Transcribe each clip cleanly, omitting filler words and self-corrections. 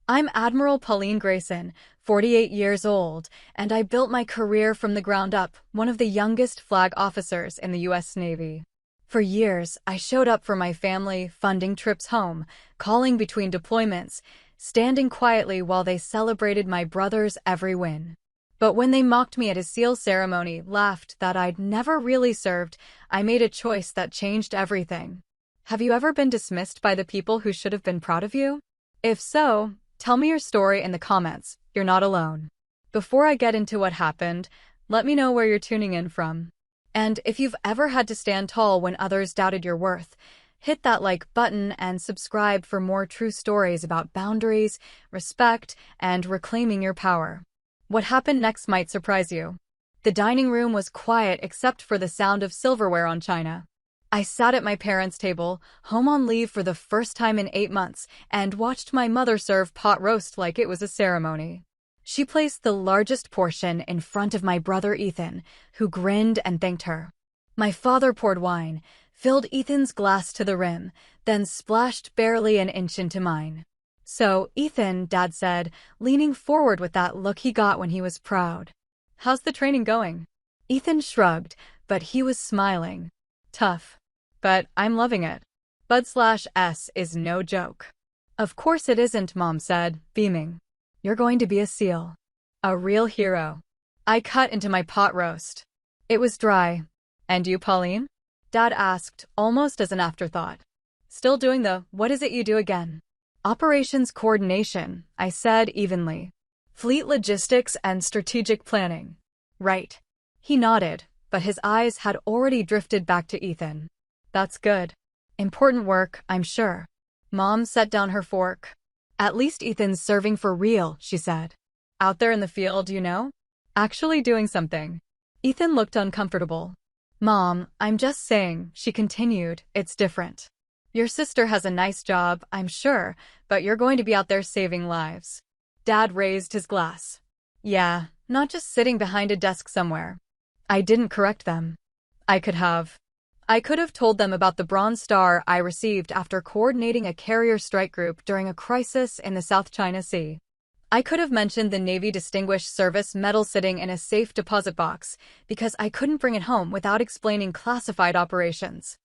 I'm Admiral Pauline Grayson, 48 years old, and I built my career from the ground up, one of the youngest flag officers in the U.S. Navy. For years, I showed up for my family, funding trips home, calling between deployments, standing quietly while they celebrated my brother's every win. But when they mocked me at his SEAL ceremony, laughed that I'd never really served, I made a choice that changed everything. Have you ever been dismissed by the people who should have been proud of you? If so, tell me your story in the comments. You're not alone. Before I get into what happened, let me know where you're tuning in from. And if you've ever had to stand tall when others doubted your worth, hit that like button and subscribe for more true stories about boundaries, respect, and reclaiming your power. What happened next might surprise you. The dining room was quiet except for the sound of silverware on china. I sat at my parents' table, home on leave for the first time in 8 months, and watched my mother serve pot roast like it was a ceremony. She placed the largest portion in front of my brother Ethan, who grinned and thanked her. My father poured wine, filled Ethan's glass to the rim, then splashed barely an inch into mine. "So, Ethan," Dad said, leaning forward with that look he got when he was proud. "How's the training going?" Ethan shrugged, but he was smiling. "Tough. But I'm loving it. Bud/S is no joke." "Of course it isn't," Mom said, beaming. "You're going to be a SEAL. A real hero." I cut into my pot roast. It was dry. "And you, Pauline?" Dad asked, almost as an afterthought. "Still doing the what is it you do again?" "Operations coordination," I said evenly. "Fleet logistics and strategic planning." "Right." He nodded, but his eyes had already drifted back to Ethan. "That's good. Important work, I'm sure." Mom set down her fork. "At least Ethan's serving for real," she said. "Out there in the field, you know? Actually doing something." Ethan looked uncomfortable. "Mom, I'm just saying," she continued, "it's different. Your sister has a nice job, I'm sure, but you're going to be out there saving lives." Dad raised his glass. "Yeah, not just sitting behind a desk somewhere." I didn't correct them. I could have. I could have told them about the Bronze Star I received after coordinating a carrier strike group during a crisis in the South China Sea. I could have mentioned the Navy Distinguished Service Medal sitting in a safe deposit box, because I couldn't bring it home without explaining classified operations.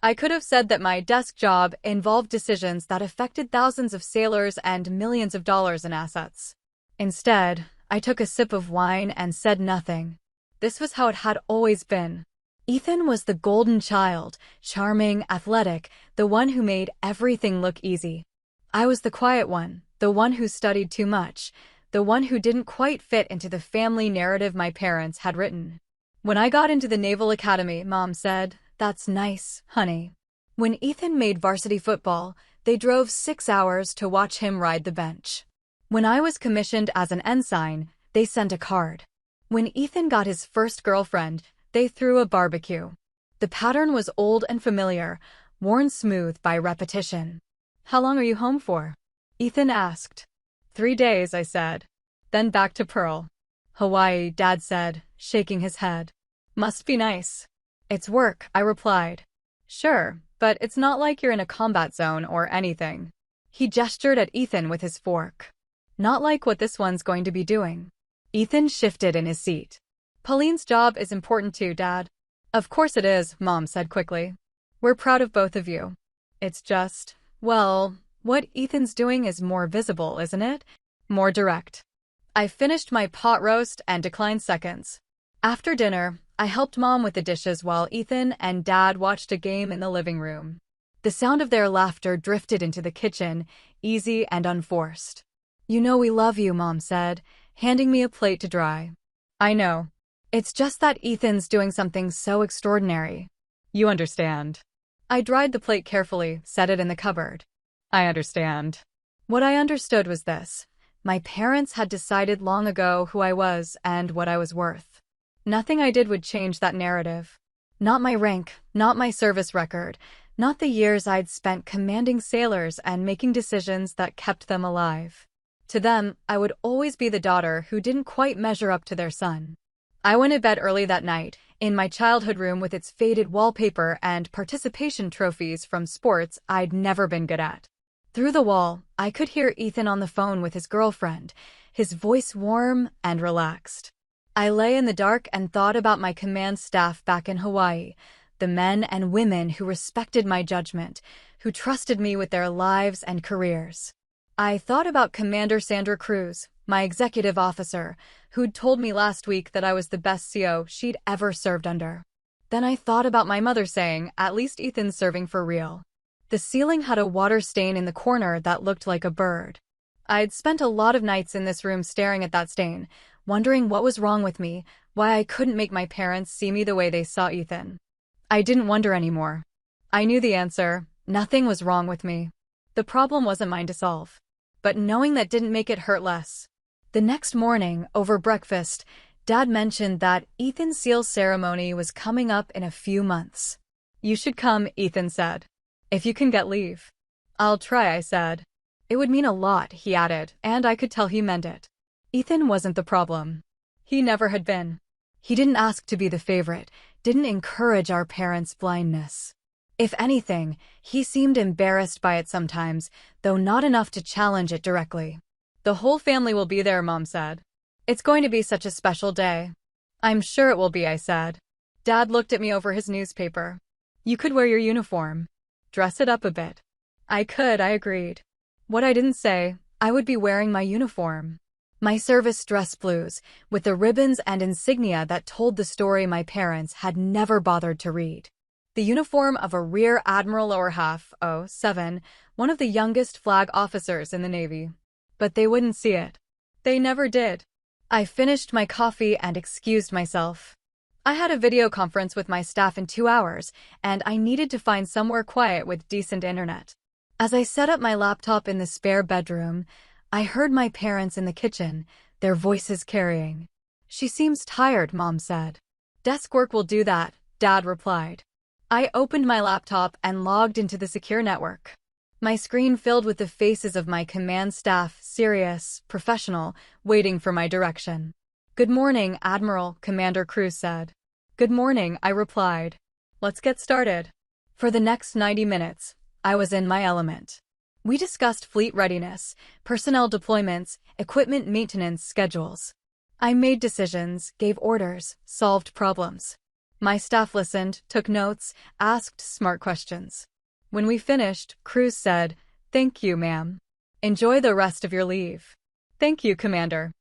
I could have said that my desk job involved decisions that affected thousands of sailors and millions of dollars in assets. Instead, I took a sip of wine and said nothing. This was how it had always been. Ethan was the golden child, charming, athletic, the one who made everything look easy. I was the quiet one, the one who studied too much, the one who didn't quite fit into the family narrative my parents had written. When I got into the Naval Academy, Mom said, "That's nice, honey." When Ethan made varsity football, they drove 6 hours to watch him ride the bench. When I was commissioned as an ensign, they sent a card. When Ethan got his first girlfriend, they threw a barbecue. The pattern was old and familiar, worn smooth by repetition. "How long are you home for?" Ethan asked. 3 days, I said. "Then back to Pearl." "Hawaii," Dad said, shaking his head. "Must be nice." "It's work," I replied. "Sure, but it's not like you're in a combat zone or anything." He gestured at Ethan with his fork. "Not like what this one's going to be doing." Ethan shifted in his seat. "Pauline's job is important too, Dad." "Of course it is," Mom said quickly. "We're proud of both of you. It's just, well, what Ethan's doing is more visible, isn't it? More direct." I finished my pot roast and declined seconds. After dinner, I helped Mom with the dishes while Ethan and Dad watched a game in the living room. The sound of their laughter drifted into the kitchen, easy and unforced. "You know we love you," Mom said, handing me a plate to dry. "I know. It's just that Ethan's doing something so extraordinary." "You understand." I dried the plate carefully, set it in the cupboard. "I understand." What I understood was this. My parents had decided long ago who I was and what I was worth. Nothing I did would change that narrative. Not my rank, not my service record, not the years I'd spent commanding sailors and making decisions that kept them alive. To them, I would always be the daughter who didn't quite measure up to their son. I went to bed early that night, in my childhood room with its faded wallpaper and participation trophies from sports I'd never been good at. Through the wall, I could hear Ethan on the phone with his girlfriend, his voice warm and relaxed. I lay in the dark and thought about my command staff back in Hawaii, the men and women who respected my judgment, who trusted me with their lives and careers. I thought about Commander Sandra Cruz, my executive officer, who'd told me last week that I was the best CO she'd ever served under. Then I thought about my mother saying, "At least Ethan's serving for real." The ceiling had a water stain in the corner that looked like a bird. I'd spent a lot of nights in this room staring at that stain, wondering what was wrong with me, why I couldn't make my parents see me the way they saw Ethan. I didn't wonder anymore. I knew the answer. Nothing was wrong with me. The problem wasn't mine to solve. But knowing that didn't make it hurt less. The next morning, over breakfast, Dad mentioned that Ethan's seal ceremony was coming up in a few months. "You should come," Ethan said. "If you can get leave." "I'll try," I said. "It would mean a lot," he added, and I could tell he meant it. Ethan wasn't the problem. He never had been. He didn't ask to be the favorite, didn't encourage our parents' blindness. If anything, he seemed embarrassed by it sometimes, though not enough to challenge it directly. "The whole family will be there," Mom said. "It's going to be such a special day." "I'm sure it will be," I said. Dad looked at me over his newspaper. "You could wear your uniform. Dress it up a bit." "I could," I agreed. What I didn't say, I would be wearing my uniform. My service dress blues, with the ribbons and insignia that told the story my parents had never bothered to read. The uniform of a Rear Admiral Lower Half, 07, one of the youngest flag officers in the Navy. But they wouldn't see it. They never did. I finished my coffee and excused myself. I had a video conference with my staff in 2 hours, and I needed to find somewhere quiet with decent internet. As I set up my laptop in the spare bedroom, I heard my parents in the kitchen, their voices carrying. "She seems tired," Mom said. "Desk work will do that," Dad replied. I opened my laptop and logged into the secure network. My screen filled with the faces of my command staff, serious, professional, waiting for my direction. "Good morning, Admiral," Commander Cruz said. "Good morning," I replied. "Let's get started." For the next 90 minutes, I was in my element. We discussed fleet readiness, personnel deployments, equipment maintenance schedules. I made decisions, gave orders, solved problems. My staff listened, took notes, asked smart questions. When we finished, Cruz said, "Thank you, ma'am. Enjoy the rest of your leave." "Thank you, Commander."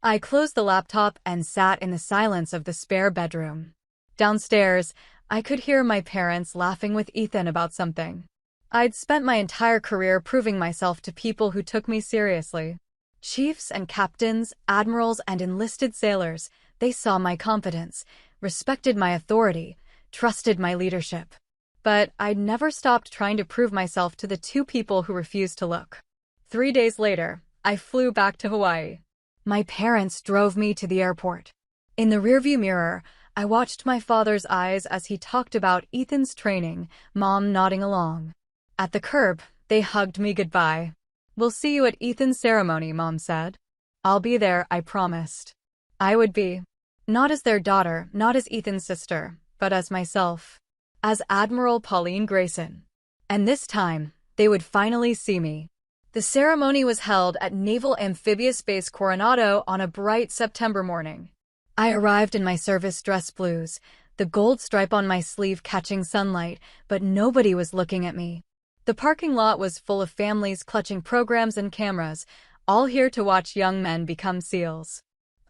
I closed the laptop and sat in the silence of the spare bedroom. Downstairs, I could hear my parents laughing with Ethan about something. I'd spent my entire career proving myself to people who took me seriously. Chiefs and captains, admirals and enlisted sailors, they saw my competence, respected my authority, trusted my leadership. But I'd never stopped trying to prove myself to the 2 people who refused to look. 3 days later, I flew back to Hawaii. My parents drove me to the airport. In the rearview mirror, I watched my father's eyes as he talked about Ethan's training, Mom nodding along. At the curb, they hugged me goodbye. "We'll see you at Ethan's ceremony," Mom said. "I'll be there," I promised. I would be. Not as their daughter, not as Ethan's sister, but as myself. As Admiral Pauline Grayson. And this time, they would finally see me. The ceremony was held at Naval Amphibious Base Coronado on a bright September morning. I arrived in my service dress blues, the gold stripe on my sleeve catching sunlight, but nobody was looking at me. The parking lot was full of families clutching programs and cameras, all here to watch young men become SEALs.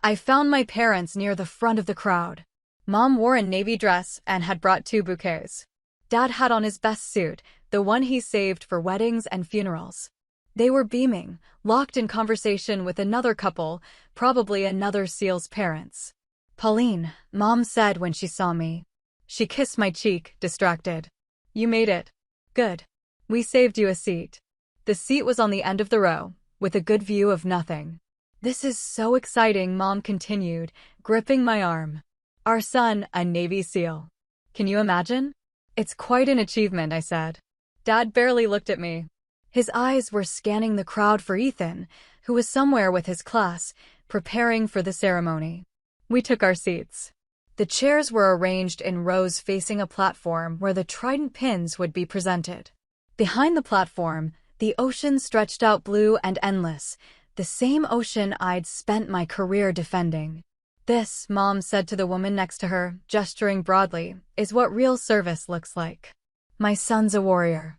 I found my parents near the front of the crowd. Mom wore a navy dress and had brought 2 bouquets. Dad had on his best suit, the one he saved for weddings and funerals. They were beaming, locked in conversation with another couple, probably another SEAL's parents. "Pauline," Mom said when she saw me. She kissed my cheek, distracted. "You made it. Good. We saved you a seat." The seat was on the end of the row, with a good view of nothing. "This is so exciting," Mom continued, gripping my arm. "Our son, a Navy SEAL. Can you imagine?" "It's quite an achievement," I said. Dad barely looked at me. His eyes were scanning the crowd for Ethan, who was somewhere with his class, preparing for the ceremony. We took our seats. The chairs were arranged in rows facing a platform where the trident pins would be presented. Behind the platform, The ocean stretched out blue and endless, the same ocean I'd spent my career defending. This, Mom said to the woman next to her, gesturing broadly, is what real service looks like. My son's a warrior.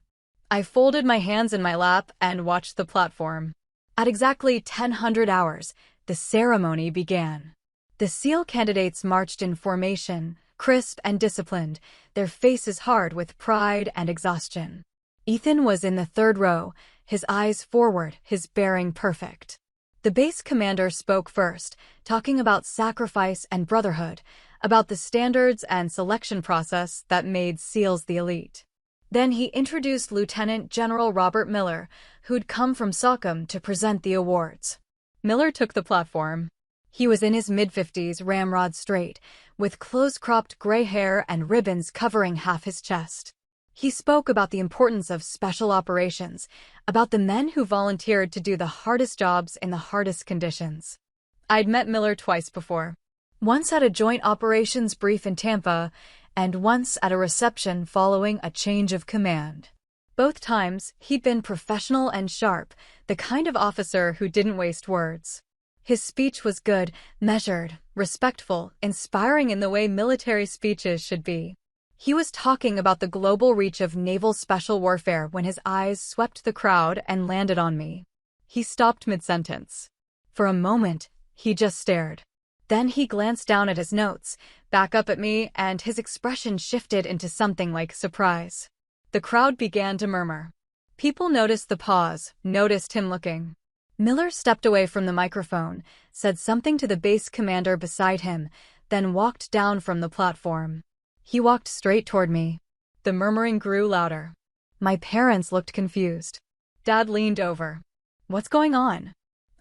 I folded my hands in my lap and watched the platform. At exactly 1000 hours, the ceremony began. The SEAL candidates marched in formation, crisp and disciplined, their faces hard with pride and exhaustion. Ethan was in the third row, his eyes forward, his bearing perfect. The base commander spoke first, talking about sacrifice and brotherhood, about the standards and selection process that made SEALs the elite. Then he introduced Lieutenant General Robert Miller, who'd come from SOCOM to present the awards. Miller took the platform. He was in his mid-50s, ramrod straight, with close-cropped gray hair and ribbons covering half his chest. He spoke about the importance of special operations, about the men who volunteered to do the hardest jobs in the hardest conditions. I'd met Miller twice before. Once at a joint operations brief in Tampa, and once at a reception following a change of command. Both times, he'd been professional and sharp, the kind of officer who didn't waste words. His speech was good, measured, respectful, inspiring in the way military speeches should be. He was talking about the global reach of naval special warfare when his eyes swept the crowd and landed on me. He stopped mid-sentence. For a moment, he just stared. Then he glanced down at his notes, back up at me, and his expression shifted into something like surprise. The crowd began to murmur. People noticed the pause, noticed him looking. Miller stepped away from the microphone, said something to the base commander beside him, then walked down from the platform. He walked straight toward me. The murmuring grew louder. My parents looked confused. Dad leaned over. "What's going on?"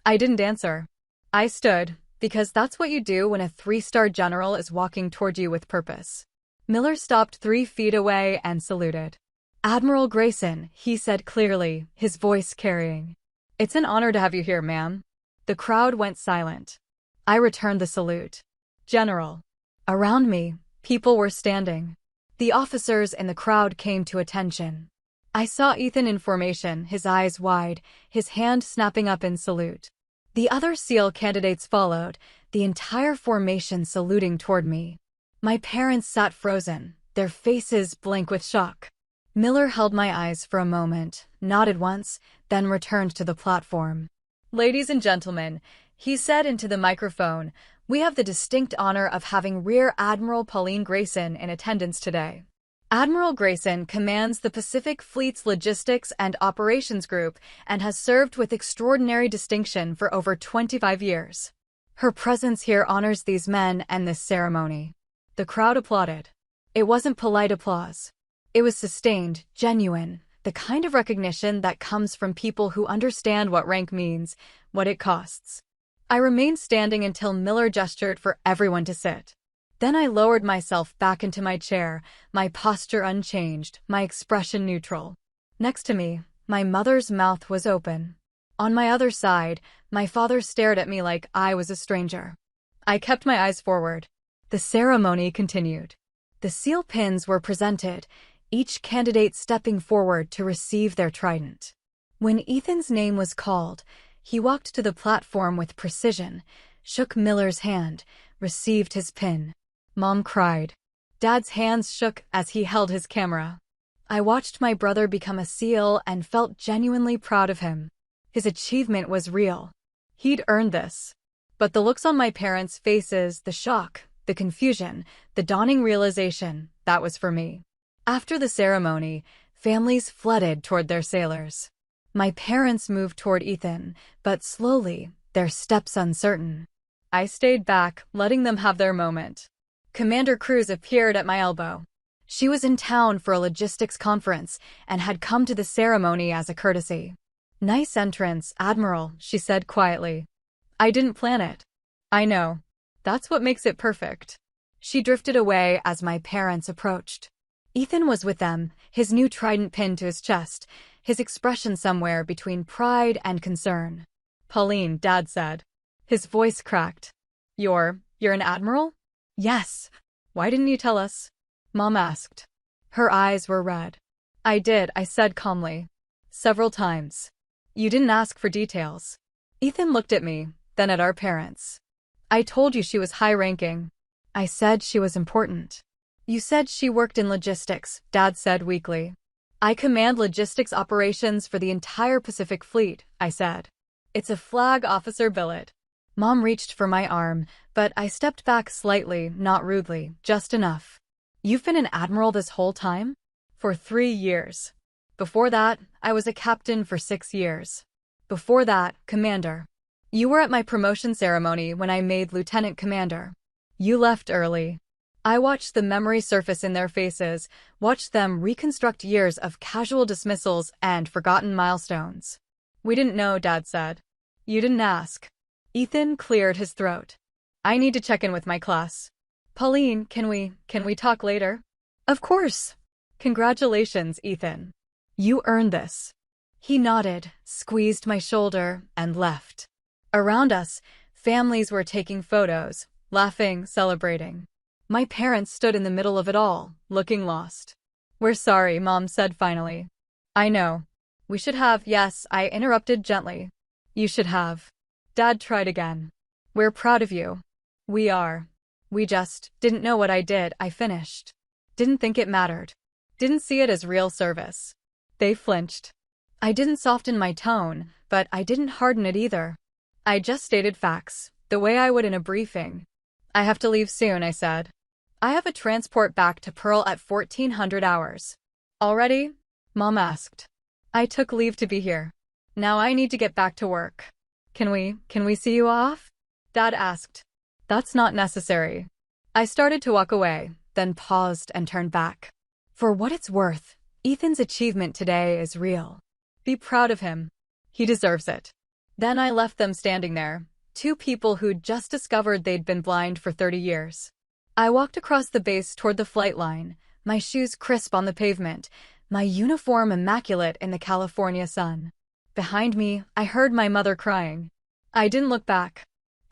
I didn't answer. I stood, because that's what you do when a 3-star general is walking toward you with purpose. Miller stopped 3 feet away and saluted. "Admiral Grayson," he said clearly, his voice carrying. "It's an honor to have you here, ma'am." The crowd went silent. I returned the salute. "General." Around me, people were standing. The officers in the crowd came to attention. I saw Ethan in formation, his eyes wide, his hand snapping up in salute. The other SEAL candidates followed, the entire formation saluting toward me. My parents sat frozen, their faces blank with shock. Miller held my eyes for a moment, nodded once, then returned to the platform. "Ladies and gentlemen," he said into the microphone, "we have the distinct honor of having Rear Admiral Pauline Grayson in attendance today. Admiral Grayson commands the Pacific Fleet's Logistics and Operations Group and has served with extraordinary distinction for over 25 years. Her presence here honors these men and this ceremony." The crowd applauded. It wasn't polite applause. It was sustained, genuine, the kind of recognition that comes from people who understand what rank means, what it costs. I remained standing until Miller gestured for everyone to sit. Then I lowered myself back into my chair, my posture unchanged, my expression neutral. Next to me, my mother's mouth was open. On my other side, my father stared at me like I was a stranger. I kept my eyes forward. The ceremony continued. The SEAL pins were presented, each candidate stepping forward to receive their trident. When Ethan's name was called, he walked to the platform with precision, shook Miller's hand, received his pin. Mom cried. Dad's hands shook as he held his camera. I watched my brother become a SEAL and felt genuinely proud of him. His achievement was real. He'd earned this. But the looks on my parents' faces, the shock, the confusion, the dawning realization, that was for me. After the ceremony, families flooded toward their sailors. My parents moved toward Ethan, but slowly, their steps uncertain. I stayed back, letting them have their moment. Commander Cruz appeared at my elbow. She was in town for a logistics conference and had come to the ceremony as a courtesy. "Nice entrance, Admiral," she said quietly. "I didn't plan it." "I know. That's what makes it perfect." She drifted away as my parents approached. Ethan was with them, his new trident pinned to his chest, his expression somewhere between pride and concern. "Pauline," Dad said. His voice cracked. You're an admiral?" "Yes." "Why didn't you tell us?" Mom asked. Her eyes were red. "I did," I said calmly. Several times. You didn't ask for details. Ethan looked at me, then at our parents. I told you she was high-ranking. I said she was important. You said she worked in logistics, Dad said weakly. I command logistics operations for the entire Pacific Fleet, I said. It's a flag officer billet. Mom reached for my arm, but I stepped back slightly, not rudely, just enough. You've been an admiral this whole time? For 3 years. Before that, I was a captain for 6 years. Before that, commander. You were at my promotion ceremony when I made lieutenant commander. You left early. I watched the memory surface in their faces, watched them reconstruct years of casual dismissals and forgotten milestones. We didn't know, Dad said. You didn't ask. Ethan cleared his throat. I need to check in with my class. Pauline, can we talk later? Of course. Congratulations, Ethan. You earned this. He nodded, squeezed my shoulder, and left. Around us, families were taking photos, laughing, celebrating. My parents stood in the middle of it all, looking lost. We're sorry, Mom said finally. I know. We should have, yes, I interrupted gently. You should have. Dad tried again. We're proud of you. We are. We just didn't know what I did, I finished. Didn't think it mattered. Didn't see it as real service. They flinched. I didn't soften my tone, but I didn't harden it either. I just stated facts, the way I would in a briefing. I have to leave soon, I said. I have a transport back to Pearl at 1400 hours. Already? Mom asked. I took leave to be here. Now I need to get back to work. Can we see you off? Dad asked. That's not necessary. I started to walk away, then paused and turned back. For what it's worth, Ethan's achievement today is real. Be proud of him. He deserves it. Then I left them standing there, two people who'd just discovered they'd been blind for 30 years. I walked across the base toward the flight line, my shoes crisp on the pavement, my uniform immaculate in the California sun. Behind me, I heard my mother crying. I didn't look back.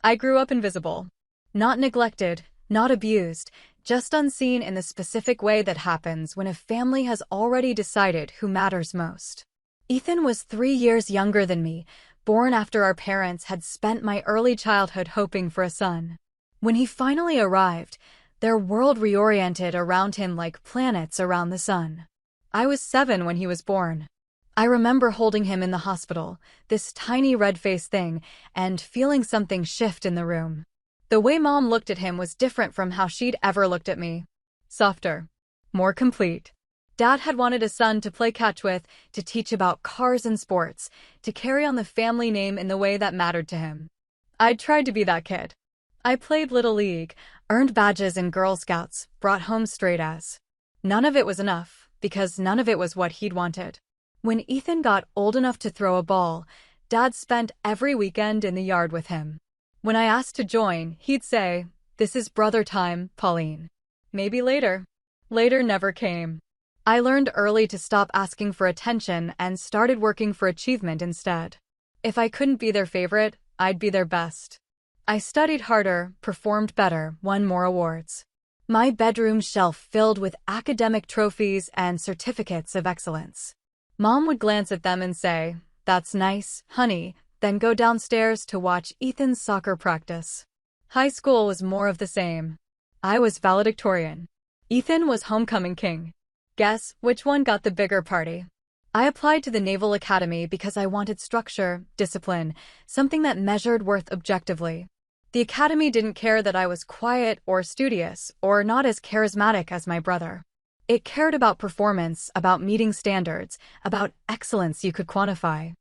I grew up invisible. Not neglected, not abused, just unseen in the specific way that happens when a family has already decided who matters most. Ethan was 3 years younger than me, born after our parents had spent my early childhood hoping for a son. When he finally arrived, their world reoriented around him like planets around the sun. I was 7 when he was born. I remember holding him in the hospital, this tiny red-faced thing, and feeling something shift in the room. The way Mom looked at him was different from how she'd ever looked at me. Softer. More complete. Dad had wanted a son to play catch with, to teach about cars and sports, to carry on the family name in the way that mattered to him. I'd tried to be that kid. I played Little League, earned badges in Girl Scouts, brought home straight A's. None of it was enough, because none of it was what he'd wanted. When Ethan got old enough to throw a ball, Dad spent every weekend in the yard with him. When I asked to join, he'd say, "This is brother time, Pauline. Maybe later." Later never came. I learned early to stop asking for attention and started working for achievement instead. If I couldn't be their favorite, I'd be their best. I studied harder, performed better, won more awards. My bedroom shelf filled with academic trophies and certificates of excellence. Mom would glance at them and say, "That's nice, honey," then go downstairs to watch Ethan's soccer practice. High school was more of the same. I was valedictorian. Ethan was homecoming king. Guess which one got the bigger party? I applied to the Naval Academy because I wanted structure, discipline, something that measured worth objectively. The academy didn't care that I was quiet or studious or not as charismatic as my brother. It cared about performance, about meeting standards, about excellence you could quantify.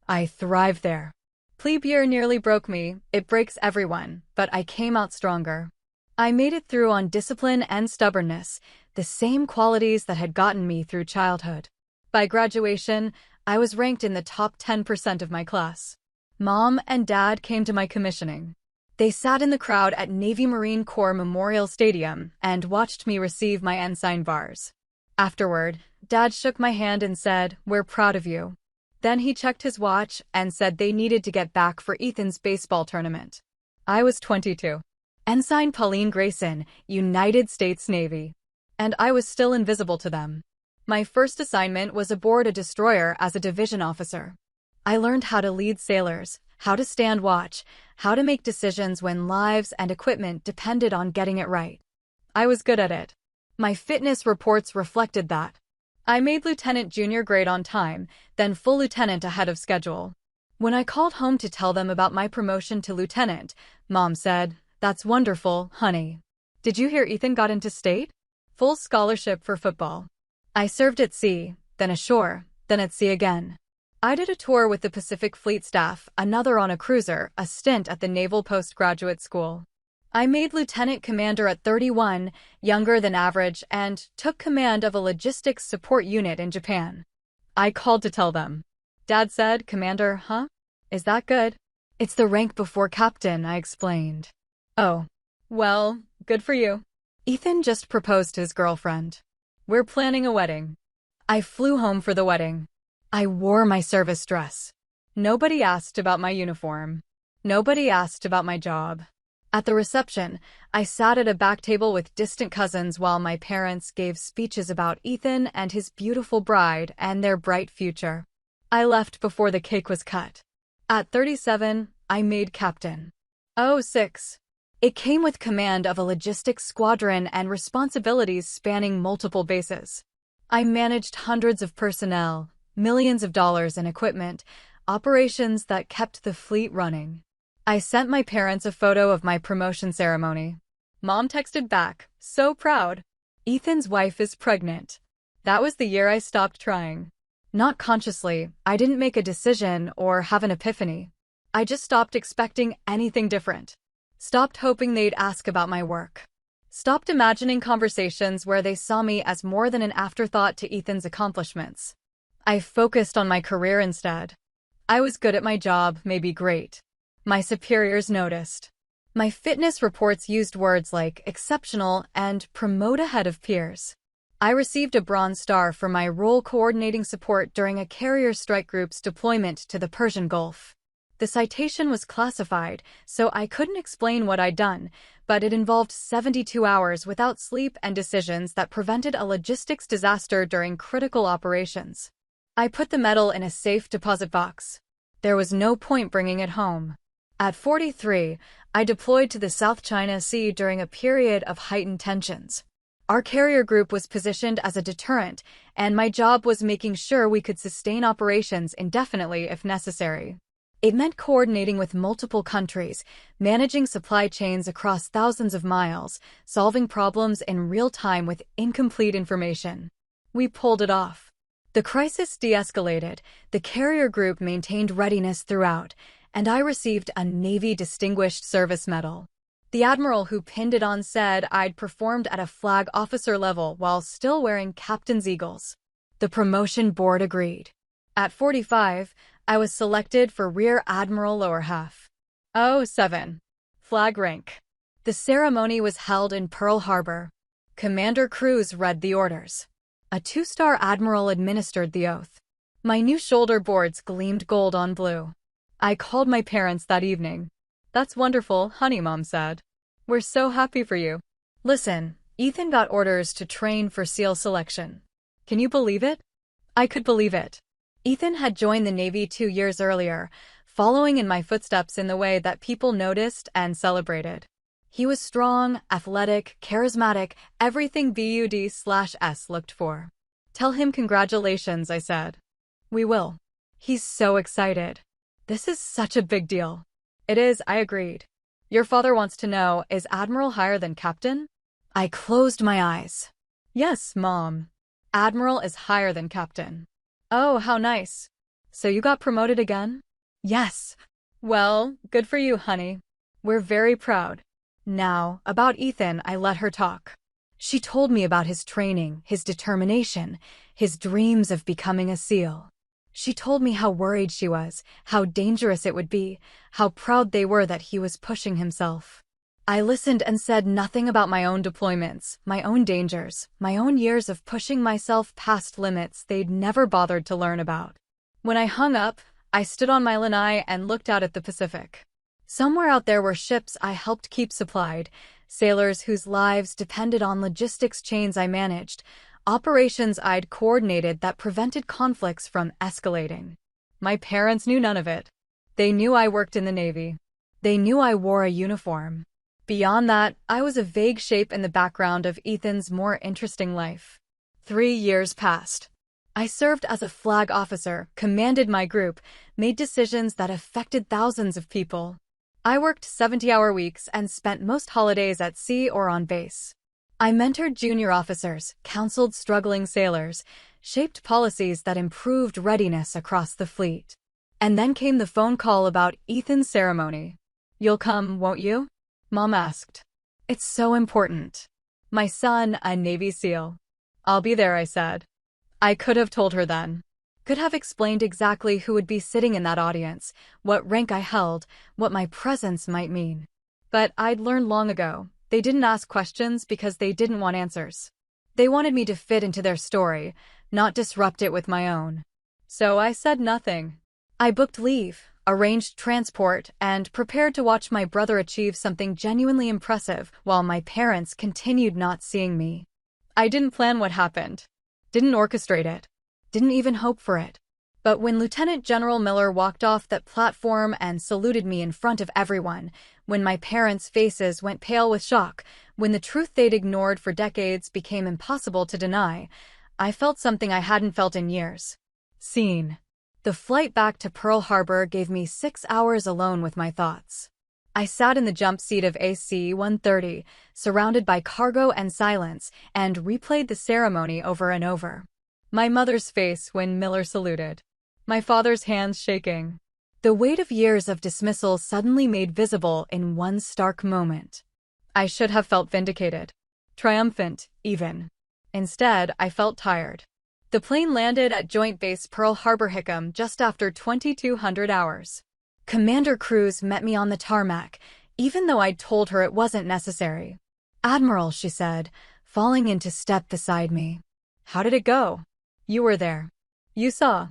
I thrived there. Plebe year nearly broke me, it breaks everyone, but I came out stronger. I made it through on discipline and stubbornness, the same qualities that had gotten me through childhood. By graduation, I was ranked in the top 10% of my class. Mom and Dad came to my commissioning. They sat in the crowd at Navy Marine Corps Memorial Stadium and watched me receive my ensign bars. Afterward, Dad shook my hand and said, "We're proud of you." Then he checked his watch and said they needed to get back for Ethan's baseball tournament. I was 22. Ensign Pauline Grayson, United States Navy. And I was still invisible to them. My first assignment was aboard a destroyer as a division officer. I learned how to lead sailors, how to stand watch, how to make decisions when lives and equipment depended on getting it right. I was good at it. My fitness reports reflected that. I made lieutenant junior grade on time, then full lieutenant ahead of schedule. When I called home to tell them about my promotion to lieutenant, Mom said, "That's wonderful, honey. Did you hear Ethan got into state? Full scholarship for football." I served at sea, then ashore, then at sea again. I did a tour with the Pacific Fleet staff, another on a cruiser, a stint at the Naval Postgraduate School. I made lieutenant commander at 31, younger than average, and took command of a logistics support unit in Japan. I called to tell them. Dad said, "Commander, huh? Is that good?" "It's the rank before captain," I explained. "Oh. Well, good for you." Ethan just proposed to his girlfriend. We're planning a wedding. I flew home for the wedding. I wore my service dress. Nobody asked about my uniform. Nobody asked about my job. At the reception, I sat at a back table with distant cousins while my parents gave speeches about Ethan and his beautiful bride and their bright future. I left before the cake was cut. At 37, I made captain. 06. It came with command of a logistics squadron and responsibilities spanning multiple bases. I managed hundreds of personnel, millions of dollars in equipment, operations that kept the fleet running. I sent my parents a photo of my promotion ceremony. Mom texted back, "So proud. Ethan's wife is pregnant." That was the year I stopped trying. Not consciously, I didn't make a decision or have an epiphany. I just stopped expecting anything different. Stopped hoping they'd ask about my work. Stopped imagining conversations where they saw me as more than an afterthought to Ethan's accomplishments. I focused on my career instead. I was good at my job, maybe great. My superiors noticed. My fitness reports used words like exceptional and promote ahead of peers. I received a Bronze Star for my role coordinating support during a carrier strike group's deployment to the Persian Gulf. The citation was classified, so I couldn't explain what I'd done, but it involved 72 hours without sleep and decisions that prevented a logistics disaster during critical operations. I put the medal in a safe deposit box. There was no point bringing it home. At 43, I deployed to the South China Sea during a period of heightened tensions. Our carrier group was positioned as a deterrent, and my job was making sure we could sustain operations indefinitely if necessary. It meant coordinating with multiple countries, managing supply chains across thousands of miles, solving problems in real time with incomplete information. We pulled it off. The crisis de-escalated, the carrier group maintained readiness throughout, and I received a Navy Distinguished Service Medal. The admiral who pinned it on said I'd performed at a flag officer level while still wearing captain's eagles. The promotion board agreed. At 45, I was selected for Rear Admiral lower half. 07. Flag rank. The ceremony was held in Pearl Harbor. Commander Cruz read the orders. A 2-star admiral administered the oath. My new shoulder boards gleamed gold on blue. I called my parents that evening. "That's wonderful, honey," Mom said. "We're so happy for you." Listen, Ethan got orders to train for SEAL selection. Can you believe it? I could believe it. Ethan had joined the Navy 2 years earlier, following in my footsteps in the way that people noticed and celebrated. He was strong, athletic, charismatic, everything BUD/S looked for. "Tell him congratulations," I said. "We will. He's so excited. This is such a big deal." "It is," I agreed. "Your father wants to know, is Admiral higher than Captain?" I closed my eyes. "Yes, Mom. Admiral is higher than Captain." "Oh, how nice. So you got promoted again?" "Yes." "Well, good for you, honey. We're very proud." Now, about Ethan, I let her talk. She told me about his training, his determination, his dreams of becoming a SEAL. She told me how worried she was, how dangerous it would be, how proud they were that he was pushing himself. I listened and said nothing about my own deployments, my own dangers, my own years of pushing myself past limits they'd never bothered to learn about. When I hung up, I stood on my lanai and looked out at the Pacific. Somewhere out there were ships I helped keep supplied, sailors whose lives depended on logistics chains I managed, operations I'd coordinated that prevented conflicts from escalating. My parents knew none of it. They knew I worked in the Navy. They knew I wore a uniform. Beyond that, I was a vague shape in the background of Ethan's more interesting life. 3 years passed. I served as a flag officer, commanded my group, made decisions that affected thousands of people. I worked 70-hour weeks and spent most holidays at sea or on base. I mentored junior officers, counseled struggling sailors, shaped policies that improved readiness across the fleet. And then came the phone call about Ethan's ceremony. "You'll come, won't you?" Mom asked. "It's so important. My son, a Navy SEAL." "I'll be there," I said. I could have told her then. Could have explained exactly who would be sitting in that audience, what rank I held, what my presence might mean. But I'd learned long ago, they didn't ask questions because they didn't want answers. They wanted me to fit into their story, not disrupt it with my own. So I said nothing. I booked leave, arranged transport, and prepared to watch my brother achieve something genuinely impressive while my parents continued not seeing me. I didn't plan what happened. Didn't orchestrate it. Didn't even hope for it. But when Lieutenant General Miller walked off that platform and saluted me in front of everyone, when my parents' faces went pale with shock, when the truth they'd ignored for decades became impossible to deny, I felt something I hadn't felt in years. Seen. The flight back to Pearl Harbor gave me 6 hours alone with my thoughts. I sat in the jump seat of AC-130, surrounded by cargo and silence, and replayed the ceremony over and over. My mother's face when Miller saluted. My father's hands shaking. The weight of years of dismissal suddenly made visible in one stark moment. I should have felt vindicated. Triumphant, even. Instead, I felt tired. The plane landed at Joint Base Pearl Harbor Hickam just after 2,200 hours. Commander Cruz met me on the tarmac, even though I'd told her it wasn't necessary. "Admiral," she said, falling into step beside me. "How did it go? You were there. You saw."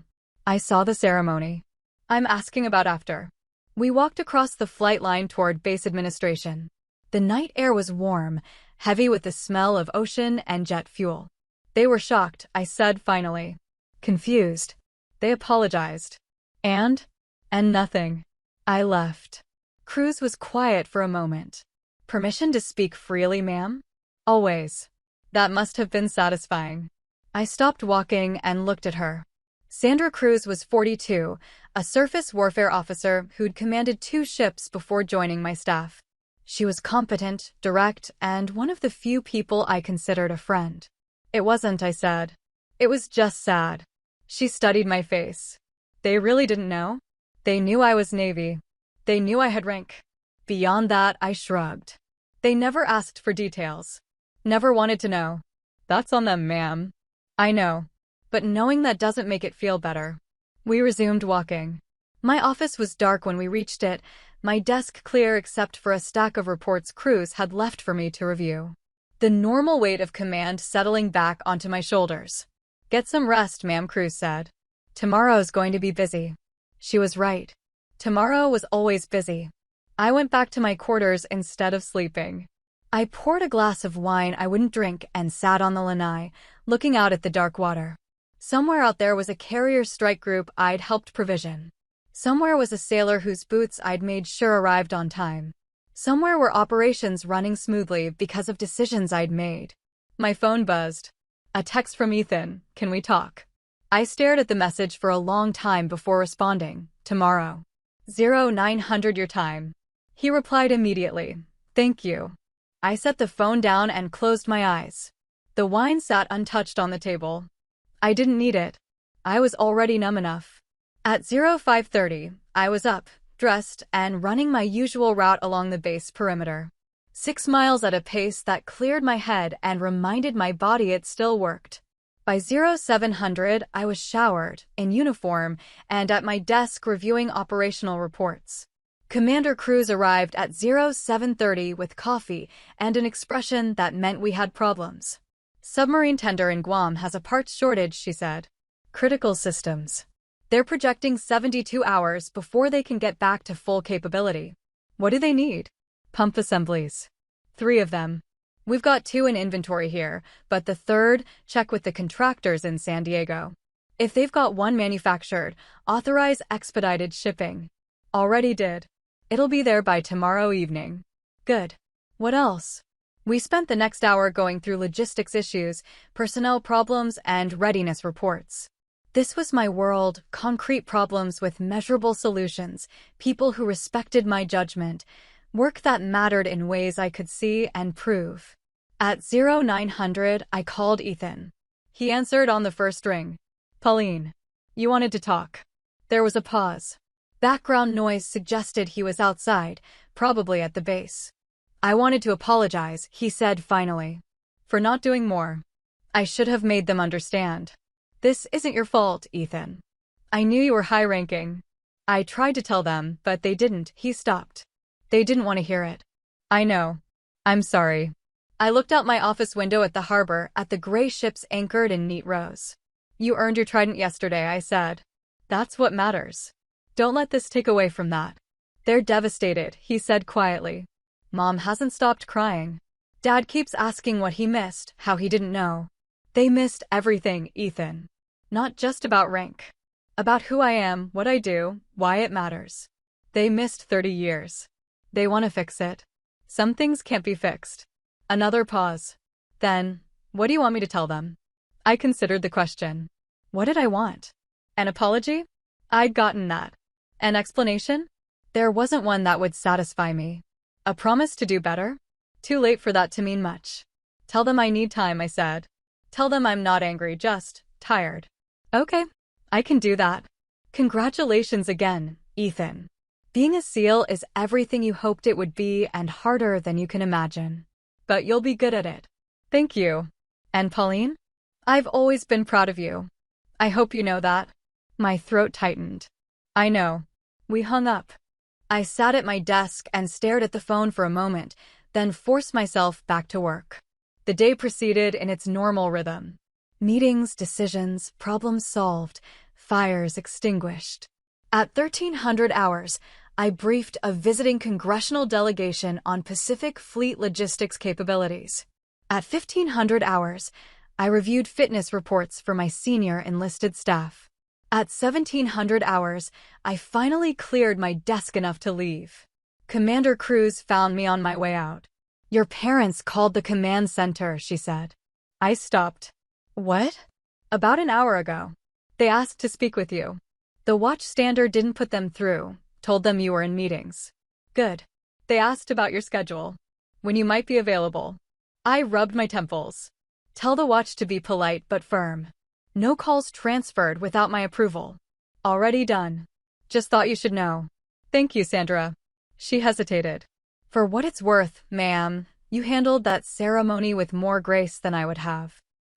"I saw the ceremony. I'm asking about after." We walked across the flight line toward base administration. The night air was warm, heavy with the smell of ocean and jet fuel. "They were shocked," I said finally. "Confused. They apologized. And nothing." I left. Cruz was quiet for a moment. "Permission to speak freely, ma'am?" "Always." That must have been satisfying. I stopped walking and looked at her. Sandra Cruz was 42, a surface warfare officer who'd commanded 2 ships before joining my staff. She was competent, direct, and one of the few people I considered a friend. "It wasn't," I said. "It was just sad." She studied my face. "They really didn't know?" "They knew I was Navy. They knew I had rank. Beyond that, I shrugged. They never asked for details. Never wanted to know." "That's on them, ma'am." "I know. But knowing that doesn't make it feel better." We resumed walking. My office was dark when we reached it, my desk clear except for a stack of reports Cruz had left for me to review. The normal weight of command settling back onto my shoulders. "Get some rest, ma'am," Cruz said. "Tomorrow's going to be busy." She was right. Tomorrow was always busy. I went back to my quarters instead of sleeping. I poured a glass of wine I wouldn't drink and sat on the lanai, looking out at the dark water. Somewhere out there was a carrier strike group I'd helped provision. Somewhere was a sailor whose boots I'd made sure arrived on time. Somewhere were operations running smoothly because of decisions I'd made. My phone buzzed. A text from Ethan. "Can we talk?" I stared at the message for a long time before responding. "Tomorrow. 0900 your time." He replied immediately. "Thank you." I set the phone down and closed my eyes. The wine sat untouched on the table. I didn't need it. I was already numb enough. At 0530, I was up, dressed, and running my usual route along the base perimeter. 6 miles at a pace that cleared my head and reminded my body it still worked. By 0700, I was showered, in uniform, and at my desk reviewing operational reports. Commander Cruz arrived at 0730 with coffee and an expression that meant we had problems. "Submarine tender in Guam has a parts shortage," she said. "Critical systems. They're projecting 72 hours before they can get back to full capability." "What do they need?" "Pump assemblies. 3 of them. We've got 2 in inventory here, but the third, check with the contractors in San Diego. If they've got 1 manufactured, authorize expedited shipping. Already did. It'll be there by tomorrow evening. Good. What else? We spent the next hour going through logistics issues, personnel problems, and readiness reports. This was my world, concrete problems with measurable solutions, people who respected my judgment, work that mattered in ways I could see and prove. At 0900, I called Ethan. He answered on the first ring. Pauline. You wanted to talk. There was a pause. Background noise suggested he was outside, probably at the base. I wanted to apologize, he said finally. For not doing more. I should have made them understand. This isn't your fault, Ethan. I knew you were high-ranking. I tried to tell them, but they didn't. He stopped. They didn't want to hear it. I know. I'm sorry. I looked out my office window at the harbor, at the gray ships anchored in neat rows. You earned your trident yesterday, I said. That's what matters. Don't let this take away from that. They're devastated, he said quietly. Mom hasn't stopped crying. Dad keeps asking what he missed, how he didn't know. They missed everything, Ethan. Not just about rank. About who I am, what I do, why it matters. They missed 30 years. They want to fix it. Some things can't be fixed. Another pause. Then, what do you want me to tell them? I considered the question. What did I want? An apology? I'd gotten that. An explanation? There wasn't one that would satisfy me. A promise to do better? Too late for that to mean much. Tell them I need time, I said. Tell them I'm not angry, just tired. Okay, I can do that. Congratulations again, Ethan. Being a SEAL is everything you hoped it would be and harder than you can imagine. But you'll be good at it. Thank you. And Pauline? I've always been proud of you. I hope you know that. My throat tightened. I know. We hung up. I sat at my desk and stared at the phone for a moment, then forced myself back to work. The day proceeded in its normal rhythm. Meetings, decisions, problems solved, fires extinguished. At 1300 hours, I briefed a visiting congressional delegation on Pacific Fleet logistics capabilities. At 1500 hours, I reviewed fitness reports for my senior enlisted staff. At 1700 hours, I finally cleared my desk enough to leave. Commander Cruz found me on my way out. Your parents called the command center, she said. I stopped. What? About an hour ago. They asked to speak with you. The watchstander didn't put them through, told them you were in meetings. Good. They asked about your schedule. When you might be available. I rubbed my temples. Tell the watch to be polite but firm. No calls transferred without my approval. Already done. Just thought you should know. Thank you, Sandra. She hesitated. For what it's worth, ma'am, you handled that ceremony with more grace than I would have.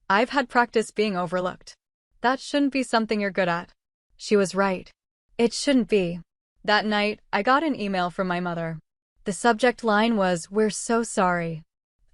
I've had practice being overlooked. That shouldn't be something you're good at. She was right. It shouldn't be. That night, I got an email from my mother. The subject line was, "We're so sorry."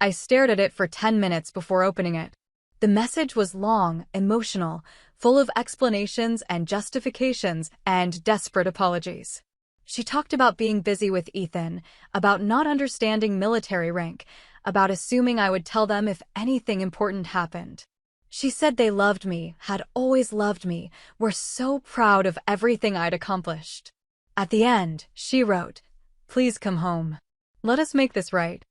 I stared at it for 10 minutes before opening it. The message was long, emotional, full of explanations and justifications and desperate apologies. She talked about being busy with Ethan, about not understanding military rank, about assuming I would tell them if anything important happened. She said they loved me, had always loved me, were so proud of everything I'd accomplished. At the end, she wrote, "Please come home. Let us make this right."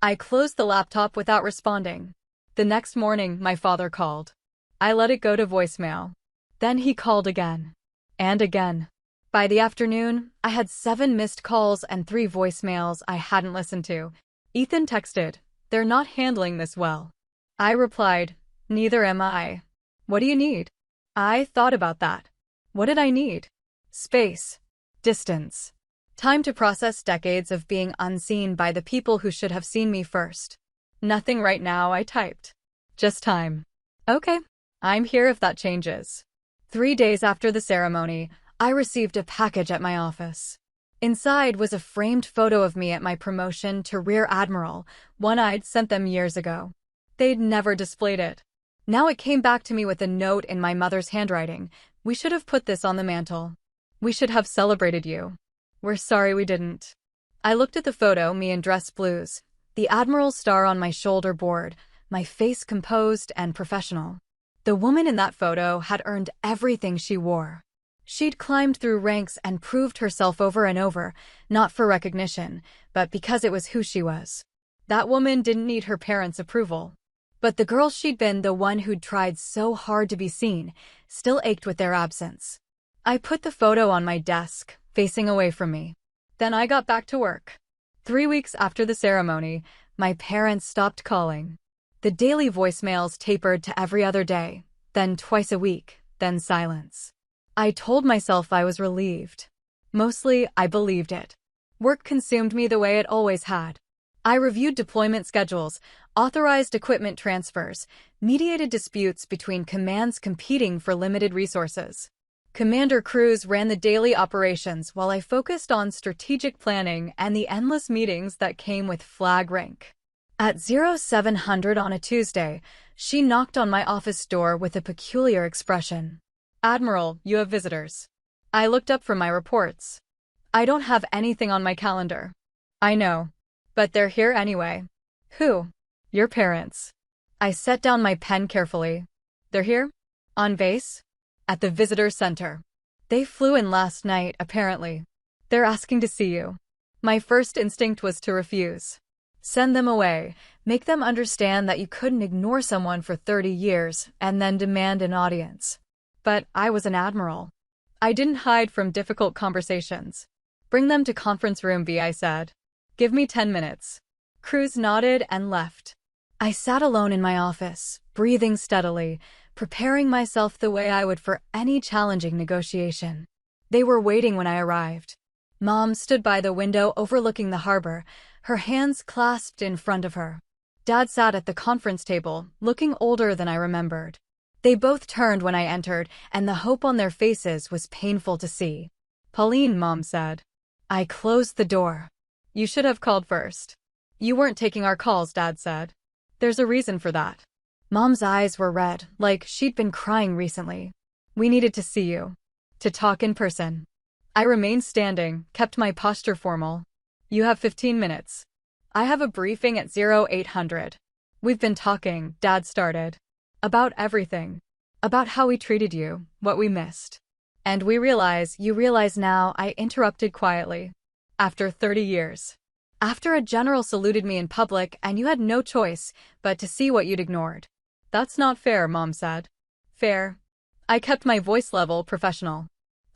I closed the laptop without responding. The next morning, my father called. I let it go to voicemail. Then he called again. And again. By the afternoon, I had 7 missed calls and 3 voicemails I hadn't listened to. Ethan texted, "They're not handling this well." I replied, "Neither am I. What do you need?" I thought about that. What did I need? Space. Distance. Time to process decades of being unseen by the people who should have seen me first. Nothing right now, I typed. Just time. Okay, I'm here if that changes. 3 days after the ceremony, I received a package at my office. Inside was a framed photo of me at my promotion to Rear Admiral, one I'd sent them years ago. They'd never displayed it. Now it came back to me with a note in my mother's handwriting. "We should have put this on the mantle. We should have celebrated you. We're sorry we didn't." I looked at the photo, me in dress blues, the Admiral's star on my shoulder board, my face composed and professional. The woman in that photo had earned everything she wore. She'd climbed through ranks and proved herself over and over, not for recognition, but because it was who she was. That woman didn't need her parents' approval. But the girl she'd been, the one who'd tried so hard to be seen, still ached with their absence. I put the photo on my desk, facing away from me. Then I got back to work. 3 weeks after the ceremony, my parents stopped calling. The daily voicemails tapered to every other day, then twice a week, then silence. I told myself I was relieved. Mostly, I believed it. Work consumed me the way it always had. I reviewed deployment schedules, authorized equipment transfers, mediated disputes between commands competing for limited resources. Commander Cruz ran the daily operations while I focused on strategic planning and the endless meetings that came with flag rank. At 0700 on a Tuesday, she knocked on my office door with a peculiar expression. "Admiral, you have visitors." I looked up from my reports. "I don't have anything on my calendar." "I know. But they're here anyway." "Who?" "Your parents." I set down my pen carefully. "They're here? On base?" "At the visitor center. They flew in last night, apparently. They're asking to see you." My first instinct was to refuse. Send them away, make them understand that you couldn't ignore someone for 30 years and then demand an audience. But I was an admiral. I didn't hide from difficult conversations. "Bring them to conference room B," I said. "Give me 10 minutes. Cruz nodded and left. I sat alone in my office, breathing steadily, preparing myself the way I would for any challenging negotiation. They were waiting when I arrived. Mom stood by the window overlooking the harbor, her hands clasped in front of her. Dad sat at the conference table, looking older than I remembered. They both turned when I entered, and the hope on their faces was painful to see. "Pauline," Mom said. I closed the door. "You should have called first." "You weren't taking our calls," Dad said. "There's a reason for that." Mom's eyes were red, like she'd been crying recently. "We needed to see you. To talk in person." I remained standing, kept my posture formal. "You have 15 minutes. I have a briefing at 0800. "We've been talking," Dad started. "About everything. About how we treated you, what we missed. And you realize now," I interrupted quietly. "After 30 years. After a general saluted me in public and you had no choice but to see what you'd ignored." "That's not fair," Mom said. "Fair?" I kept my voice level, professional.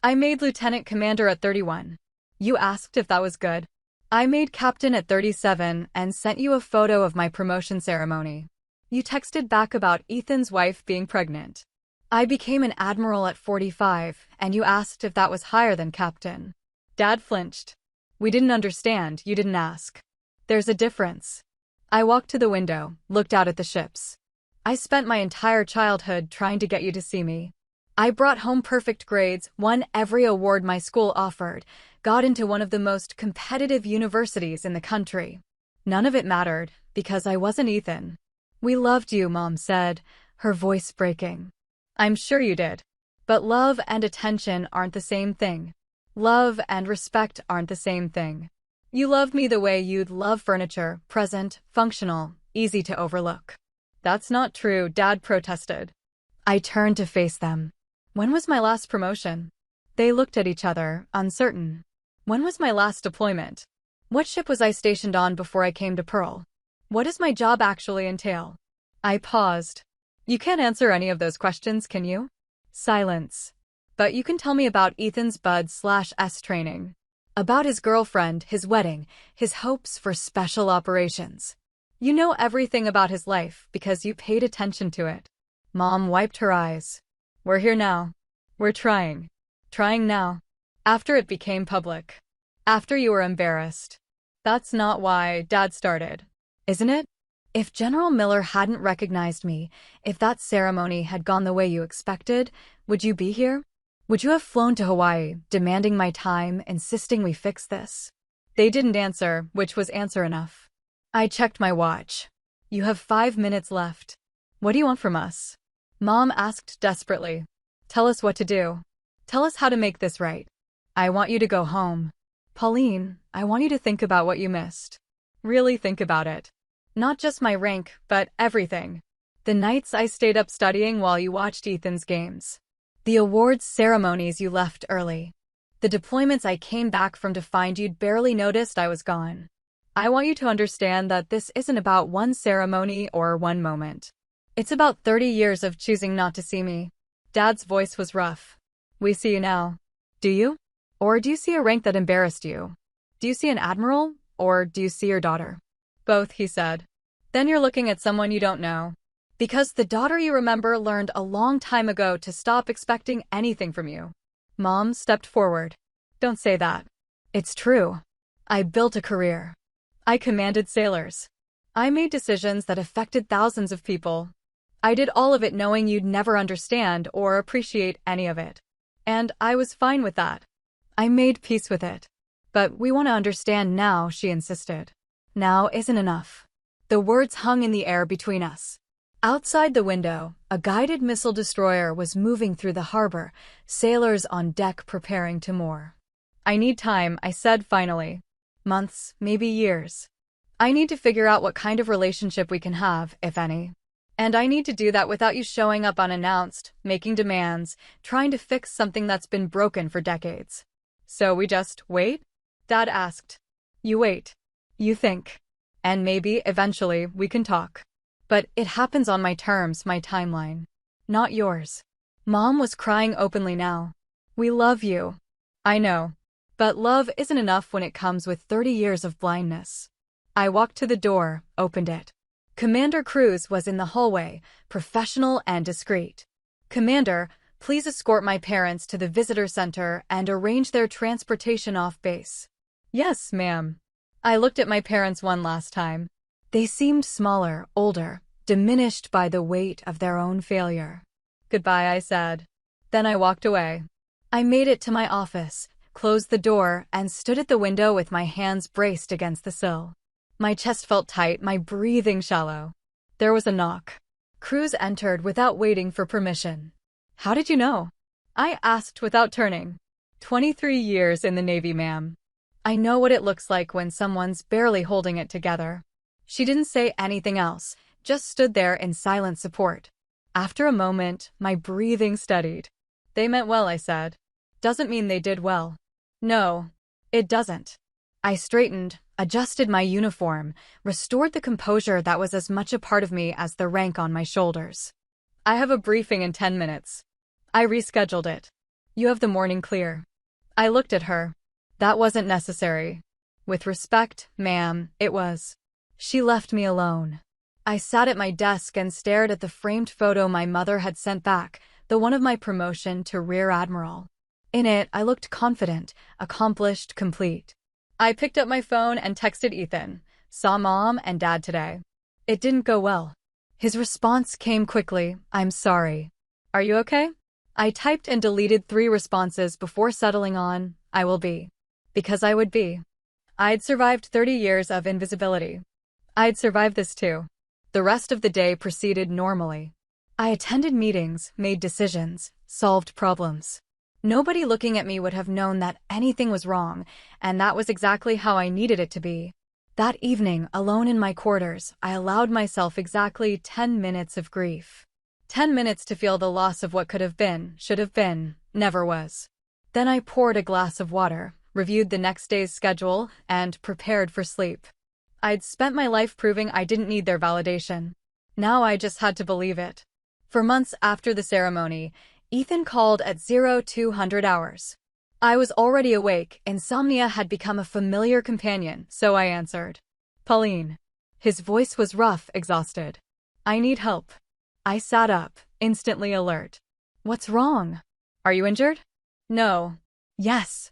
"I made lieutenant commander at 31. You asked if that was good. I made captain at 37 and sent you a photo of my promotion ceremony. You texted back about Ethan's wife being pregnant. I became an admiral at 45, and you asked if that was higher than captain." Dad flinched. "We didn't understand, you didn't ask. There's a difference." I walked to the window, looked out at the ships. "I spent my entire childhood trying to get you to see me. I brought home perfect grades, won every award my school offered, got into one of the most competitive universities in the country. None of it mattered, because I wasn't Ethan." "We loved you," Mom said, her voice breaking. "I'm sure you did. But love and attention aren't the same thing. Love and respect aren't the same thing. You loved me the way you'd love furniture, present, functional, easy to overlook." "That's not true," Dad protested. I turned to face them. "When was my last promotion?" They looked at each other, uncertain. "When was my last deployment? What ship was I stationed on before I came to Pearl? What does my job actually entail?" I paused. "You can't answer any of those questions, can you?" Silence. "But you can tell me about Ethan's Bud/S training. About his girlfriend, his wedding, his hopes for special operations. You know everything about his life because you paid attention to it." Mom wiped her eyes. "We're here now. We're trying. Trying now. After it became public. After you were embarrassed." "That's not why," Dad started. "Isn't it? If General Miller hadn't recognized me, if that ceremony had gone the way you expected, would you be here? Would you have flown to Hawaii, demanding my time, insisting we fix this?" They didn't answer, which was answer enough. I checked my watch. "You have 5 minutes left. What do you want from us?" Mom asked desperately. "Tell us what to do. Tell us how to make this right. I want you to go home. Pauline, I want you to think about what you missed." Really think about it. Not just my rank, but everything. The nights I stayed up studying while you watched Ethan's games. The awards ceremonies you left early. The deployments I came back from to find you'd barely noticed I was gone. I want you to understand that this isn't about one ceremony or one moment. It's about 30 years of choosing not to see me. Dad's voice was rough. We see you now. Do you? Or do you see a rank that embarrassed you? Do you see an admiral? Or do you see your daughter? Both, he said. Then you're looking at someone you don't know. Because the daughter you remember learned a long time ago to stop expecting anything from you. Mom stepped forward. Don't say that. It's true. I built a career. I commanded sailors. I made decisions that affected thousands of people. I did all of it knowing you'd never understand or appreciate any of it. And I was fine with that. I made peace with it. But we want to understand now, she insisted. Now isn't enough. The words hung in the air between us. Outside the window, a guided missile destroyer was moving through the harbor, sailors on deck preparing to moor. I need time, I said finally. Months, maybe years. I need to figure out what kind of relationship we can have, if any. And I need to do that without you showing up unannounced, making demands, trying to fix something that's been broken for decades. So we just wait? Dad asked. You wait. You think. And maybe, eventually, we can talk. But it happens on my terms, my timeline. Not yours. Mom was crying openly now. We love you. I know. But love isn't enough when it comes with 30 years of blindness. I walked to the door, opened it. Commander Cruz was in the hallway, professional and discreet. Commander, please escort my parents to the visitor center and arrange their transportation off base. Yes, ma'am. I looked at my parents one last time. They seemed smaller, older, diminished by the weight of their own failure. Goodbye, I said. Then I walked away. I made it to my office, closed the door, and stood at the window with my hands braced against the sill. My chest felt tight, my breathing shallow. There was a knock. Cruz entered without waiting for permission. How did you know? I asked without turning. 23 years in the Navy, ma'am. I know what it looks like when someone's barely holding it together. She didn't say anything else, just stood there in silent support. After a moment, my breathing steadied. They meant well, I said. Doesn't mean they did well. No, it doesn't. I straightened, adjusted my uniform, restored the composure that was as much a part of me as the rank on my shoulders. I have a briefing in 10 minutes. I rescheduled it. You have the morning clear. I looked at her. That wasn't necessary. With respect, ma'am, it was. She left me alone. I sat at my desk and stared at the framed photo my mother had sent back, the one of my promotion to Rear Admiral. In it, I looked confident, accomplished, complete. I picked up my phone and texted Ethan. Saw Mom and Dad today. It didn't go well. His response came quickly. I'm sorry. Are you okay? I typed and deleted 3 responses before settling on, I will be. Because I would be. I'd survived 30 years of invisibility. I'd survived this too. The rest of the day proceeded normally. I attended meetings, made decisions, solved problems. Nobody looking at me would have known that anything was wrong, and that was exactly how I needed it to be. That evening, alone in my quarters, I allowed myself exactly 10 minutes of grief. 10 minutes to feel the loss of what could have been, should have been, never was. Then I poured a glass of water, reviewed the next day's schedule, and prepared for sleep. I'd spent my life proving I didn't need their validation. Now I just had to believe it. For months after the ceremony, Ethan called at 0200 hours. I was already awake, insomnia had become a familiar companion, so I answered. Pauline. His voice was rough, exhausted. I need help. I sat up, instantly alert. What's wrong? Are you injured? No. Yes.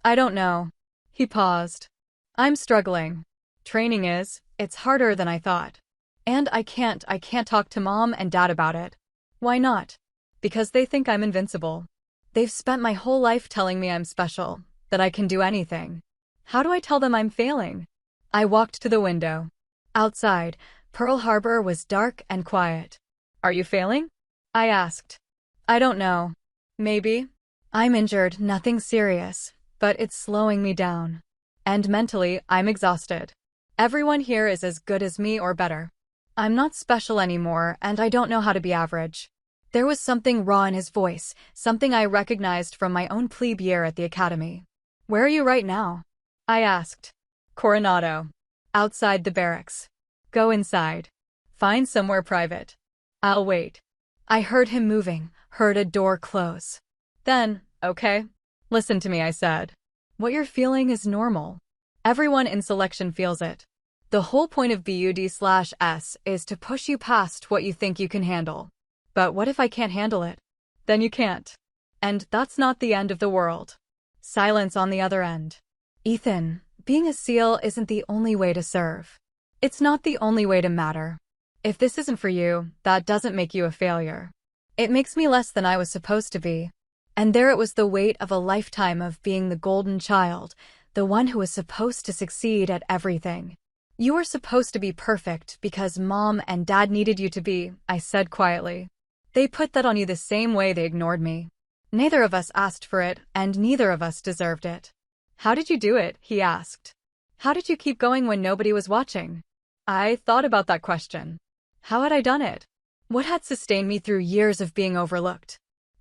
I don't know. He paused. I'm struggling. Training is, it's harder than I thought. And I can't talk to Mom and Dad about it. Why not? Because they think I'm invincible. They've spent my whole life telling me I'm special, that I can do anything. How do I tell them I'm failing? I walked to the window. Outside, Pearl Harbor was dark and quiet. Are you failing? I asked. I don't know. Maybe. I'm injured, nothing serious, but it's slowing me down. And mentally, I'm exhausted. Everyone here is as good as me or better. I'm not special anymore, and I don't know how to be average. There was something raw in his voice, something I recognized from my own plebe year at the academy. Where are you right now? I asked. Coronado. Outside the barracks. Go inside. Find somewhere private. I'll wait. I heard him moving, heard a door close. Then, okay. Listen to me, I said. What you're feeling is normal. Everyone in selection feels it. The whole point of BUD/S is to push you past what you think you can handle. But what if I can't handle it? Then you can't. And that's not the end of the world. Silence on the other end. Ethan, being a SEAL isn't the only way to serve. It's not the only way to matter. If this isn't for you, that doesn't make you a failure. It makes me less than I was supposed to be. And there it was, the weight of a lifetime of being the golden child, the one who was supposed to succeed at everything. You were supposed to be perfect because Mom and Dad needed you to be, I said quietly. They put that on you the same way they ignored me. Neither of us asked for it, and neither of us deserved it. How did you do it? He asked. How did you keep going when nobody was watching? I thought about that question. How had I done it? What had sustained me through years of being overlooked?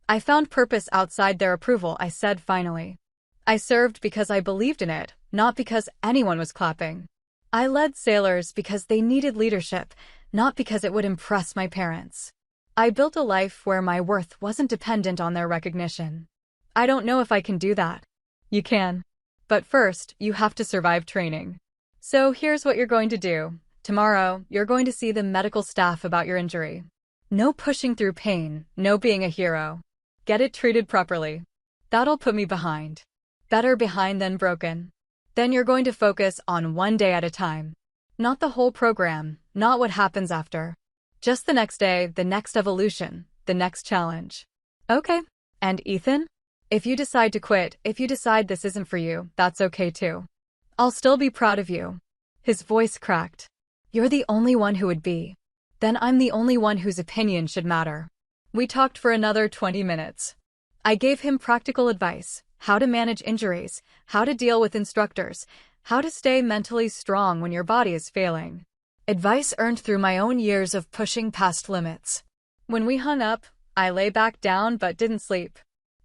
I found purpose outside their approval, I said finally. I served because I believed in it, not because anyone was clapping. I led sailors because they needed leadership, not because it would impress my parents. I built a life where my worth wasn't dependent on their recognition. I don't know if I can do that. You can. But first, you have to survive training. So here's what you're going to do. Tomorrow, you're going to see the medical staff about your injury. No pushing through pain, no being a hero. Get it treated properly. That'll put me behind. Better behind than broken. Then you're going to focus on one day at a time. Not the whole program, not what happens after. Just the next day, the next evolution, the next challenge. Okay. And Ethan? If you decide to quit, if you decide this isn't for you, that's okay too. I'll still be proud of you. His voice cracked. You're the only one who would be. Then I'm the only one whose opinion should matter. We talked for another 20 minutes. I gave him practical advice. How to manage injuries, how to deal with instructors, how to stay mentally strong when your body is failing. Advice earned through my own years of pushing past limits. When we hung up, I lay back down but didn't sleep.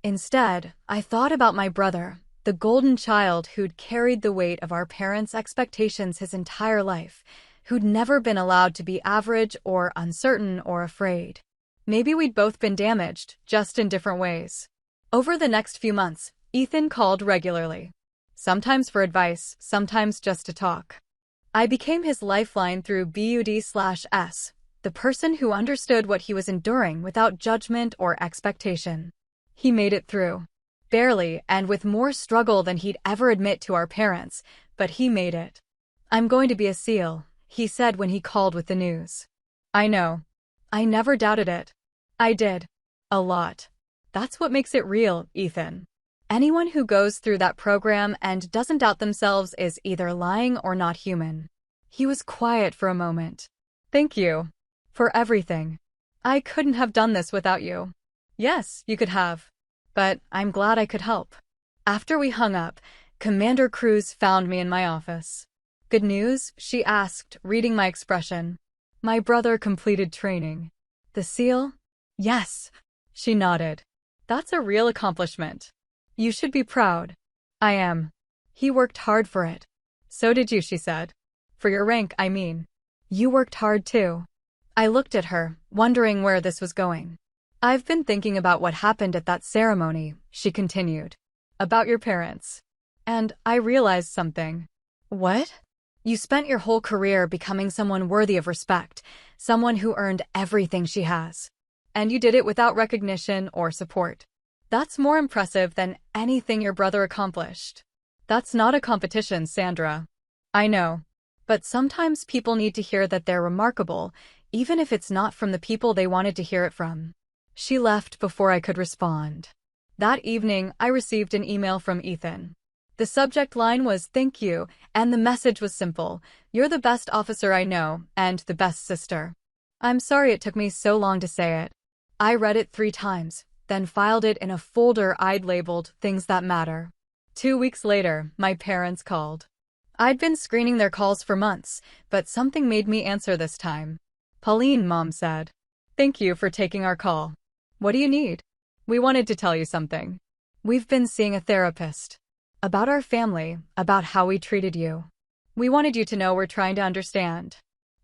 Instead, I thought about my brother, the golden child who'd carried the weight of our parents' expectations his entire life, who'd never been allowed to be average or uncertain or afraid. Maybe we'd both been damaged, just in different ways. Over the next few months, Ethan called regularly. Sometimes for advice, sometimes just to talk. I became his lifeline through BUD/S, the person who understood what he was enduring without judgment or expectation. He made it through. Barely, and with more struggle than he'd ever admit to our parents, but he made it. I'm going to be a SEAL, he said when he called with the news. I know. I never doubted it. I did. A lot. That's what makes it real, Ethan. Anyone who goes through that program and doesn't doubt themselves is either lying or not human. He was quiet for a moment. Thank you. For everything. I couldn't have done this without you. Yes, you could have. But I'm glad I could help. After we hung up, Commander Cruz found me in my office. Good news? She asked, reading my expression. My brother completed training. The SEAL? Yes. She nodded. That's a real accomplishment. You should be proud. I am. He worked hard for it. So did you, she said. For your rank, I mean. You worked hard too. I looked at her, wondering where this was going. I've been thinking about what happened at that ceremony, she continued. About your parents. And I realized something. What? You spent your whole career becoming someone worthy of respect, someone who earned everything she has. And you did it without recognition or support. That's more impressive than anything your brother accomplished. That's not a competition, Sandra. I know. But sometimes people need to hear that they're remarkable, even if it's not from the people they wanted to hear it from. She left before I could respond. That evening, I received an email from Ethan. The subject line was "Thank you," and the message was simple. You're the best officer I know, and the best sister. I'm sorry it took me so long to say it. I read it 3 times, then filed it in a folder I'd labeled Things That Matter. 2 weeks later, my parents called. I'd been screening their calls for months, but something made me answer this time. Pauline, Mom said. Thank you for taking our call. What do you need? We wanted to tell you something. We've been seeing a therapist. About our family, about how we treated you. We wanted you to know we're trying to understand.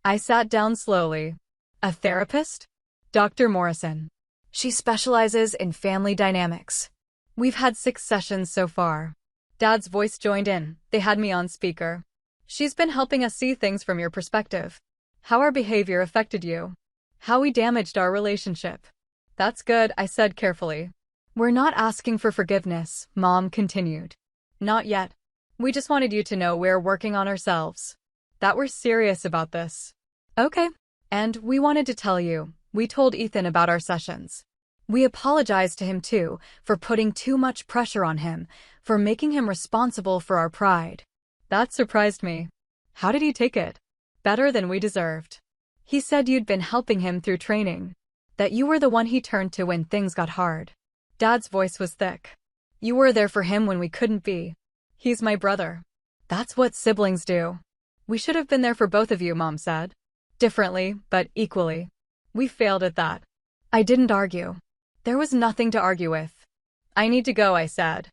I sat down slowly. A therapist? Dr. Morrison. She specializes in family dynamics. We've had 6 sessions so far. Dad's voice joined in. They had me on speaker. She's been helping us see things from your perspective. How our behavior affected you. How we damaged our relationship. That's good, I said carefully. We're not asking for forgiveness, Mom continued. Not yet. We just wanted you to know we're working on ourselves. That we're serious about this. Okay. And we wanted to tell you, we told Ethan about our sessions. We apologized to him too, for putting too much pressure on him, for making him responsible for our pride. That surprised me. How did he take it? Better than we deserved. He said you'd been helping him through training. That you were the one he turned to when things got hard. Dad's voice was thick. You were there for him when we couldn't be. He's my brother. That's what siblings do. We should have been there for both of you, Mom said. Differently, but equally. We failed at that. I didn't argue. There was nothing to argue with. I need to go, I said.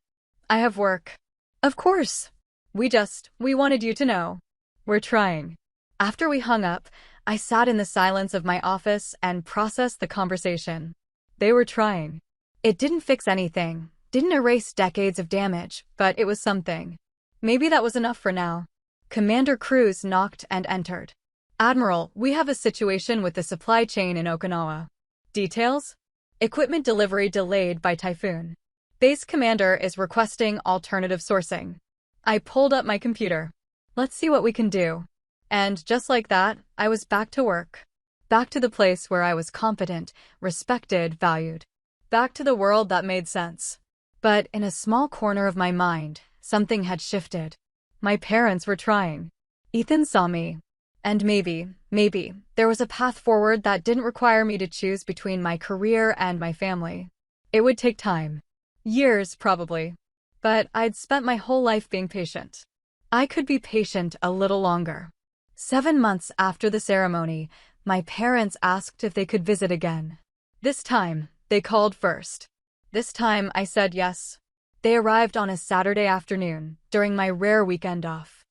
I have work. Of course. We wanted you to know. We're trying. After we hung up, I sat in the silence of my office and processed the conversation. They were trying. It didn't fix anything, didn't erase decades of damage, but it was something. Maybe that was enough for now. Commander Cruz knocked and entered. Admiral, we have a situation with the supply chain in Okinawa. Details? Equipment delivery delayed by typhoon. Base commander is requesting alternative sourcing. I pulled up my computer. Let's see what we can do. And just like that, I was back to work. Back to the place where I was competent, respected, valued. Back to the world that made sense. But in a small corner of my mind, something had shifted. My parents were trying. Ethan saw me. And maybe, there was a path forward that didn't require me to choose between my career and my family. It would take time. Years, probably. But I'd spent my whole life being patient. I could be patient a little longer. 7 months after the ceremony, my parents asked if they could visit again. This time, they called first. This time, I said yes. They arrived on a Saturday afternoon, during my rare weekend off.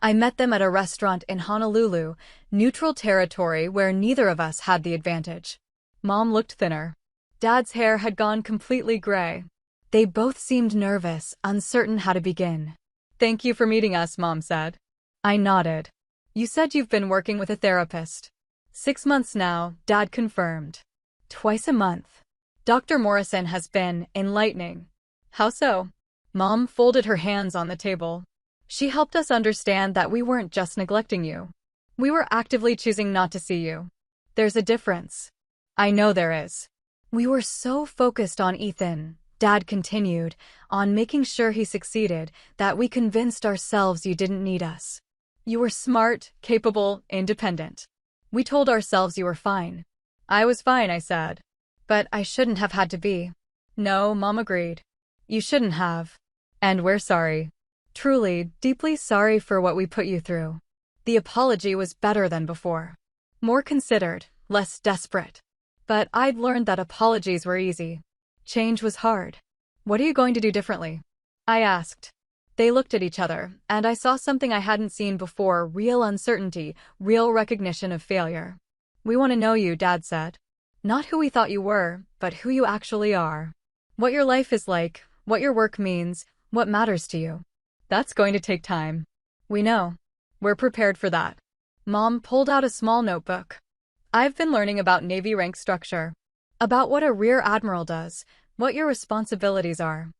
I met them at a restaurant in Honolulu, neutral territory where neither of us had the advantage. Mom looked thinner. Dad's hair had gone completely gray. They both seemed nervous, uncertain how to begin. Thank you for meeting us, Mom said. I nodded. You said you've been working with a therapist. 6 months now, Dad confirmed. Twice a month. Dr. Morrison has been enlightening. How so? Mom folded her hands on the table. She helped us understand that we weren't just neglecting you. We were actively choosing not to see you. There's a difference. I know there is. We were so focused on Ethan, Dad continued, on making sure he succeeded, that we convinced ourselves you didn't need us. You were smart, capable, independent. We told ourselves you were fine. I was fine, I said. But I shouldn't have had to be. No, Mom agreed. You shouldn't have. And we're sorry. Truly, deeply sorry for what we put you through. The apology was better than before. More considered, less desperate. But I'd learned that apologies were easy. Change was hard. What are you going to do differently? I asked. They looked at each other, and I saw something I hadn't seen before, real uncertainty, real recognition of failure. We want to know you, Dad said. Not who we thought you were, but who you actually are. What your life is like, what your work means, what matters to you. That's going to take time. We know. We're prepared for that. Mom pulled out a small notebook. I've been learning about Navy rank structure. About what a rear admiral does, what your responsibilities are.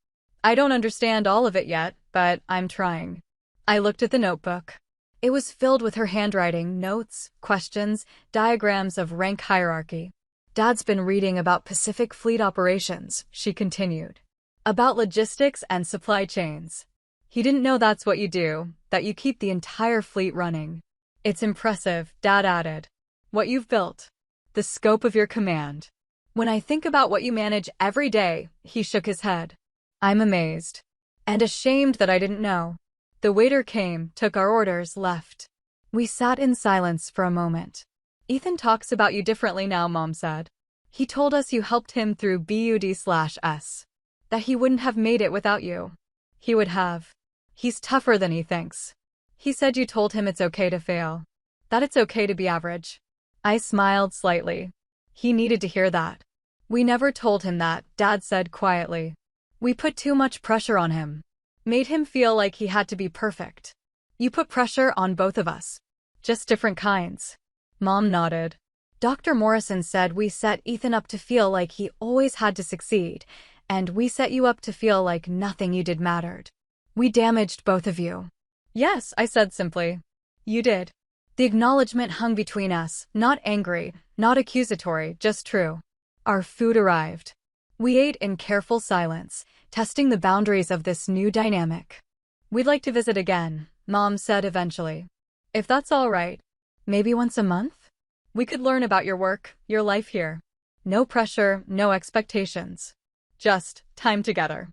I don't understand all of it yet, but I'm trying. I looked at the notebook. It was filled with her handwriting, notes, questions, diagrams of rank hierarchy. Dad's been reading about Pacific Fleet operations, she continued. About logistics and supply chains. He didn't know that's what you do, that you keep the entire fleet running. It's impressive, Dad added. What you've built. The scope of your command. When I think about what you manage every day, he shook his head. I'm amazed. And ashamed that I didn't know. The waiter came, took our orders, left. We sat in silence for a moment. Ethan talks about you differently now, Mom said. He told us you helped him through BUD/S. That he wouldn't have made it without you. He would have. He's tougher than he thinks. He said you told him it's okay to fail. That it's okay to be average. I smiled slightly. He needed to hear that. We never told him that, Dad said quietly. We put too much pressure on him. Made him feel like he had to be perfect. You put pressure on both of us. Just different kinds. Mom nodded. Dr. Morrison said we set Ethan up to feel like he always had to succeed, and we set you up to feel like nothing you did mattered. We damaged both of you. Yes, I said simply. You did. The acknowledgement hung between us, not angry, not accusatory, just true. Our food arrived. We ate in careful silence, testing the boundaries of this new dynamic. We'd like to visit again, Mom said eventually. If that's all right. Maybe once a month? We could learn about your work, your life here. No pressure, no expectations. Just time together.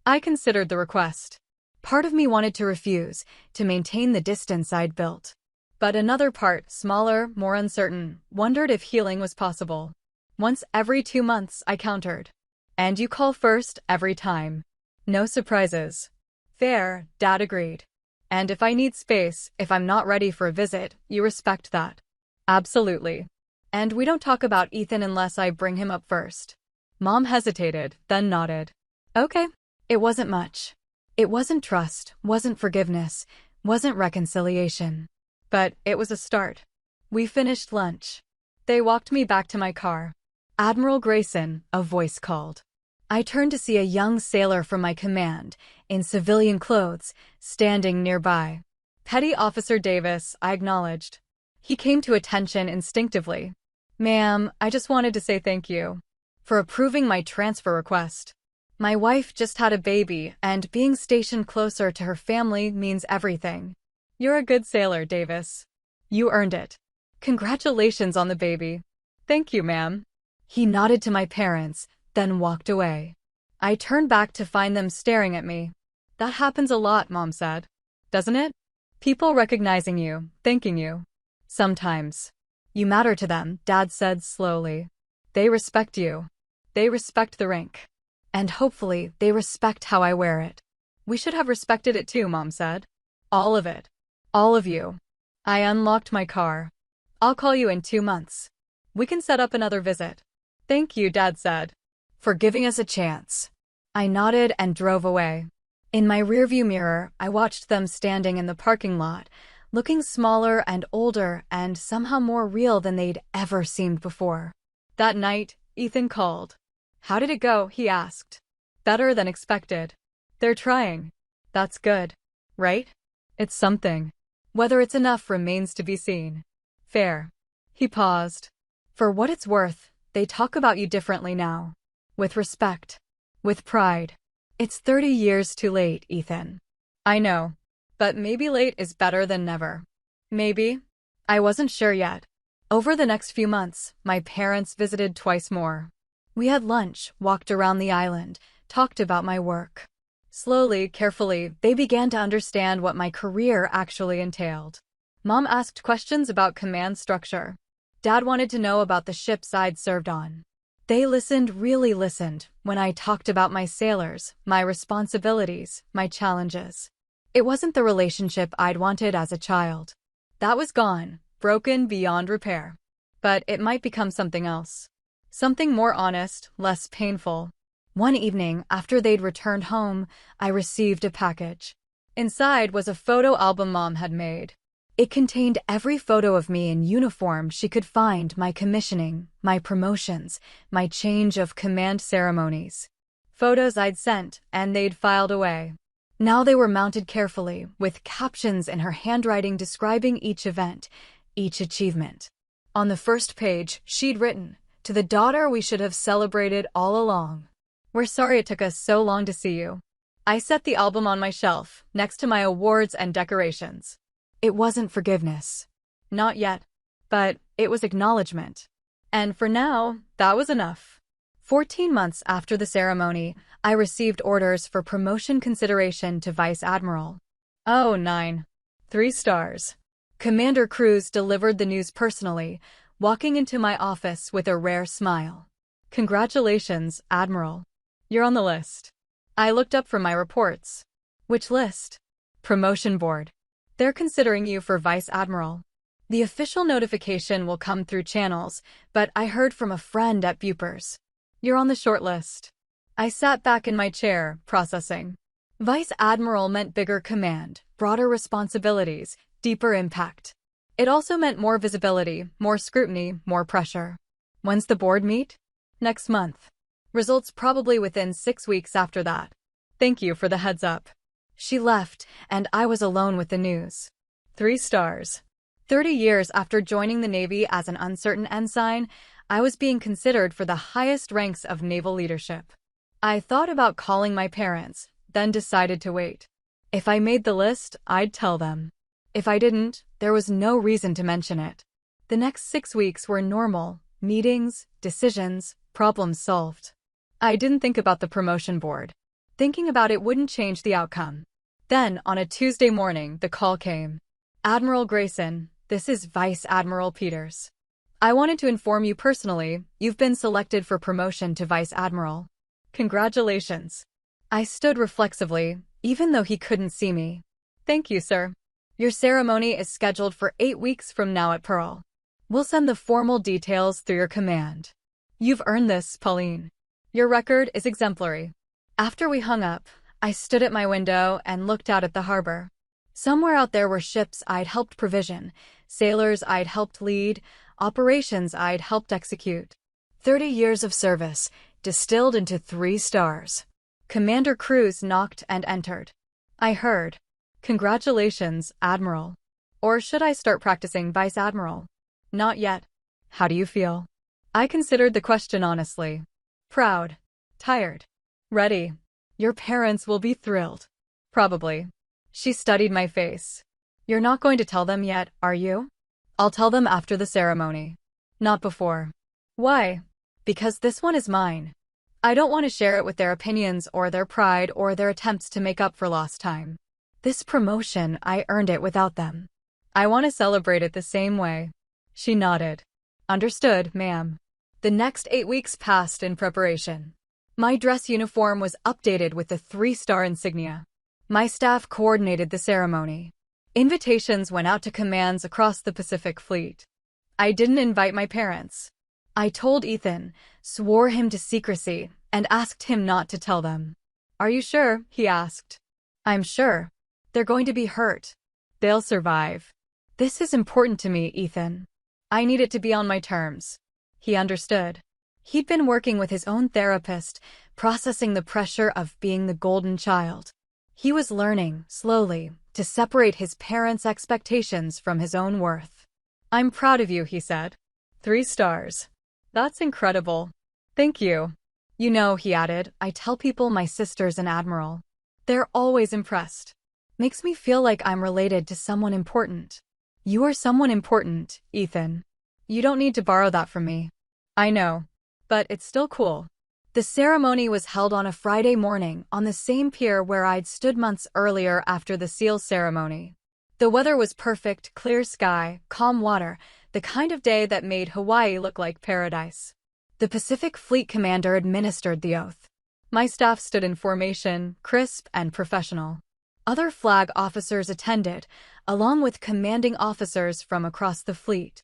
I considered the request. Part of me wanted to refuse, to maintain the distance I'd built. But another part, smaller, more uncertain, wondered if healing was possible. Once every 2 months, I countered. And you call first, every time. No surprises. Fair, Dad agreed. And if I need space, if I'm not ready for a visit, you respect that. Absolutely. And we don't talk about Ethan unless I bring him up first. Mom hesitated, then nodded. Okay. It wasn't much. It wasn't trust, wasn't forgiveness, wasn't reconciliation. But it was a start. We finished lunch. They walked me back to my car. Admiral Grayson, a voice called. I turned to see a young sailor from my command, in civilian clothes, standing nearby. Petty Officer Davis, I acknowledged. He came to attention instinctively. Ma'am, I just wanted to say thank you for approving my transfer request. My wife just had a baby, and being stationed closer to her family means everything. You're a good sailor, Davis. You earned it. Congratulations on the baby. Thank you, ma'am. He nodded to my parents, then walked away. I turned back to find them staring at me. That happens a lot, Mom said. Doesn't it? People recognizing you, thanking you. Sometimes. You matter to them, Dad said slowly. They respect you. They respect the rank. And hopefully, they respect how I wear it. We should have respected it too, Mom said. All of it. All of you. I unlocked my car. I'll call you in 2 months. We can set up another visit. Thank you, Dad said. For giving us a chance. I nodded and drove away. In my rearview mirror, I watched them standing in the parking lot, looking smaller and older and somehow more real than they'd ever seemed before. That night, Ethan called. How did it go? He asked. Better than expected. They're trying. That's good. Right? It's something. Whether it's enough remains to be seen. Fair. He paused. For what it's worth, they talk about you differently now. With respect. With pride. It's 30 years too late, Ethan. I know. But maybe late is better than never. Maybe. I wasn't sure yet. Over the next few months, my parents visited twice more. We had lunch, walked around the island, talked about my work. Slowly, carefully, they began to understand what my career actually entailed. Mom asked questions about command structure. Dad wanted to know about the ships I'd served on. They listened, really listened, when I talked about my sailors, my responsibilities, my challenges. It wasn't the relationship I'd wanted as a child. That was gone, broken beyond repair. But it might become something else. Something more honest, less painful. One evening, after they'd returned home, I received a package. Inside was a photo album Mom had made. It contained every photo of me in uniform she could find, my commissioning, my promotions, my change of command ceremonies. Photos I'd sent, and they'd filed away. Now they were mounted carefully, with captions in her handwriting describing each event, each achievement. On the first page, she'd written, "To the daughter we should have celebrated all along. We're sorry it took us so long to see you." I set the album on my shelf, next to my awards and decorations. It wasn't forgiveness. Not yet. But it was acknowledgement. And for now, that was enough. 14 months after the ceremony, I received orders for promotion consideration to Vice Admiral. Oh, 9. 3 stars. Commander Cruz delivered the news personally, walking into my office with a rare smile. Congratulations, Admiral. You're on the list. I looked up from my reports. Which list? Promotion board. They're considering you for Vice Admiral. The official notification will come through channels, but I heard from a friend at Bupers. You're on the short list. I sat back in my chair, processing. Vice Admiral meant bigger command, broader responsibilities, deeper impact. It also meant more visibility, more scrutiny, more pressure. When's the board meet? Next month. Results probably within 6 weeks after that. Thank you for the heads up. She left, and I was alone with the news. 3 stars. 30 years after joining the Navy as an uncertain ensign, I was being considered for the highest ranks of naval leadership. I thought about calling my parents, then decided to wait. If I made the list, I'd tell them. If I didn't, there was no reason to mention it. The next 6 weeks were normal: meetings, decisions, problems solved. I didn't think about the promotion board. Thinking about it wouldn't change the outcome. Then, on a Tuesday morning, the call came. Admiral Grayson, this is Vice Admiral Peters. I wanted to inform you personally, you've been selected for promotion to Vice Admiral. Congratulations. I stood reflexively, even though he couldn't see me. Thank you, sir. Your ceremony is scheduled for 8 weeks from now at Pearl. We'll send the formal details through your command. You've earned this, Pauline. Your record is exemplary. After we hung up, I stood at my window and looked out at the harbor. Somewhere out there were ships I'd helped provision, sailors I'd helped lead, operations I'd helped execute. 30 years of service, distilled into 3 stars. Commander Cruz knocked and entered. I heard, "Congratulations, Admiral." Or should I start practicing Vice Admiral? Not yet. How do you feel? I considered the question honestly. Proud. Tired. Ready. Your parents will be thrilled. Probably. She studied my face. You're not going to tell them yet, are you? I'll tell them after the ceremony. Not before. Why? Because this one is mine. I don't want to share it with their opinions or their pride or their attempts to make up for lost time. This promotion, I earned it without them. I want to celebrate it the same way. She nodded. Understood, ma'am. The next 8 weeks passed in preparation. My dress uniform was updated with the 3-star insignia. My staff coordinated the ceremony. Invitations went out to commands across the Pacific Fleet. I didn't invite my parents. I told Ethan, swore him to secrecy, and asked him not to tell them. Are you sure? He asked. I'm sure. They're going to be hurt. They'll survive. This is important to me, Ethan. I need it to be on my terms. He understood. He'd been working with his own therapist, processing the pressure of being the golden child. He was learning, slowly, to separate his parents' expectations from his own worth. I'm proud of you, he said. 3 stars. That's incredible. Thank you. You know, he added, I tell people my sister's an admiral. They're always impressed. Makes me feel like I'm related to someone important. You are someone important, Ethan. You don't need to borrow that from me. I know. But it's still cool. The ceremony was held on a Friday morning on the same pier where I'd stood months earlier after the SEAL ceremony. The weather was perfect, clear sky, calm water, the kind of day that made Hawaii look like paradise. The Pacific Fleet commander administered the oath. My staff stood in formation, crisp and professional. Other flag officers attended, along with commanding officers from across the fleet.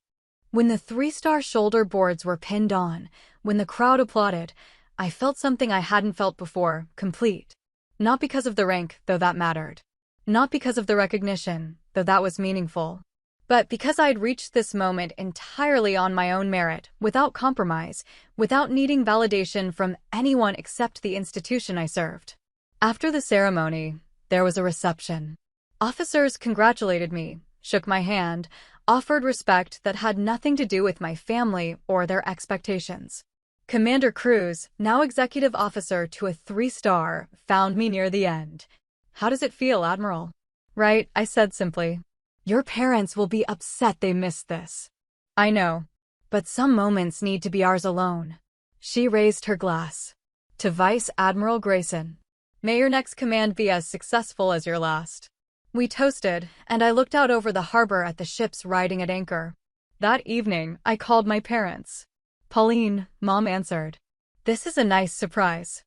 When the 3-star shoulder boards were pinned on, when the crowd applauded, I felt something I hadn't felt before, complete. Not because of the rank, though that mattered. Not because of the recognition, though that was meaningful. But because I'd reached this moment entirely on my own merit, without compromise, without needing validation from anyone except the institution I served. After the ceremony, there was a reception. Officers congratulated me, shook my hand, offered respect that had nothing to do with my family or their expectations. Commander Cruz, now executive officer to a 3-star, found me near the end. How does it feel, Admiral? Right, I said simply. Your parents will be upset they missed this. I know. But some moments need to be ours alone. She raised her glass. To Vice Admiral Grayson. May your next command be as successful as your last. We toasted, and I looked out over the harbor at the ships riding at anchor. That evening, I called my parents. Pauline, Mom answered. This is a nice surprise.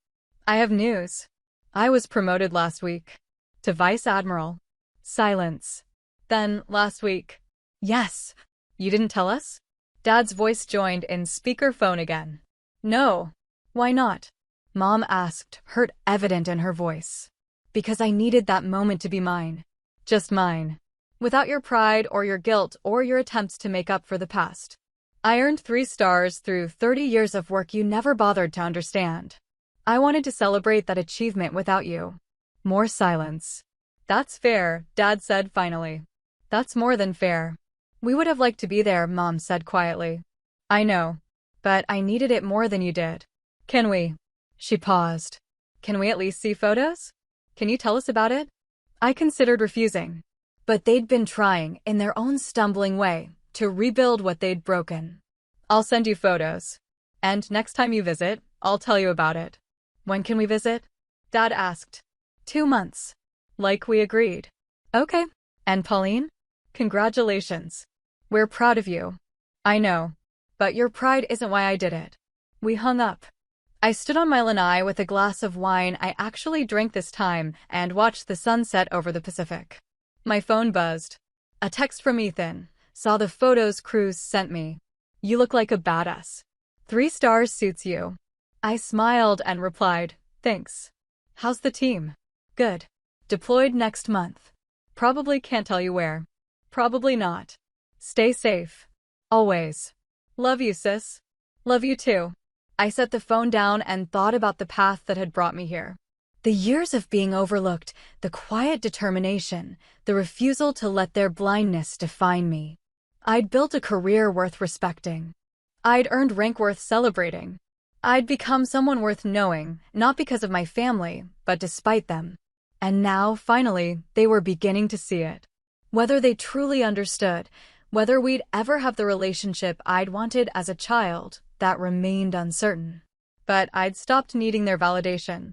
I have news. I was promoted last week. To Vice Admiral. Silence. Then, last week. Yes. You didn't tell us? Dad's voice joined in speakerphone again. No. Why not? Mom asked, hurt evident in her voice. Because I needed that moment to be mine. Just mine. Without your pride or your guilt or your attempts to make up for the past. I earned 3 stars through 30 years of work you never bothered to understand. I wanted to celebrate that achievement without you. More silence. That's fair, Dad said finally. That's more than fair. We would have liked to be there, Mom said quietly. I know. But I needed it more than you did. Can we? She paused. Can we at least see photos? Can you tell us about it? I considered refusing. But they'd been trying, in their own stumbling way, to rebuild what they'd broken. I'll send you photos. And next time you visit, I'll tell you about it. When can we visit? Dad asked. 2 months. Like we agreed. Okay. And Pauline? Congratulations. We're proud of you. I know. But your pride isn't why I did it. We hung up. I stood on my lanai with a glass of wine I actually drank this time and watched the sunset over the Pacific. My phone buzzed. A text from Ethan. Saw the photos Cruz sent me. You look like a badass. 3 stars suits you. I smiled and replied, thanks. How's the team? Good. Deployed next month. Probably can't tell you where. Probably not. Stay safe. Always. Love you, sis. Love you too. I set the phone down and thought about the path that had brought me here. The years of being overlooked, the quiet determination, the refusal to let their blindness define me. I'd built a career worth respecting. I'd earned rank worth celebrating. I'd become someone worth knowing, not because of my family, but despite them. And now, finally, they were beginning to see it. Whether they truly understood, whether we'd ever have the relationship I'd wanted as a child, that remained uncertain. But I'd stopped needing their validation.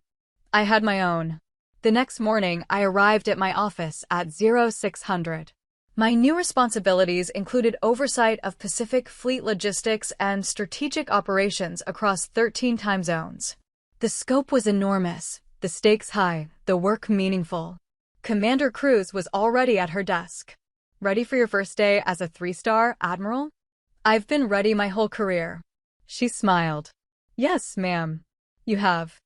I had my own. The next morning, I arrived at my office at 0600. My new responsibilities included oversight of Pacific Fleet logistics and strategic operations across 13 time zones. The scope was enormous, the stakes high, the work meaningful. Commander Cruz was already at her desk. Ready for your first day as a 3-star admiral? I've been ready my whole career. She smiled. Yes, ma'am. You have.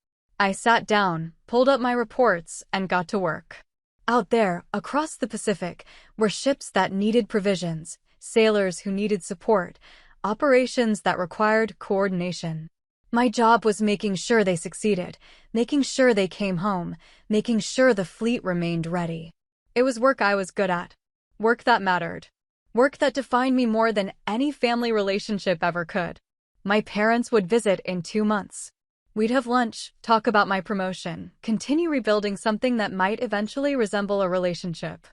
I sat down, pulled up my reports, and got to work. Out there, across the Pacific, were ships that needed provisions, sailors who needed support, operations that required coordination. My job was making sure they succeeded, making sure they came home, making sure the fleet remained ready. It was work I was good at. Work that mattered. Work that defined me more than any family relationship ever could. My parents would visit in 2 months. We'd have lunch, talk about my promotion, continue rebuilding something that might eventually resemble a relationship.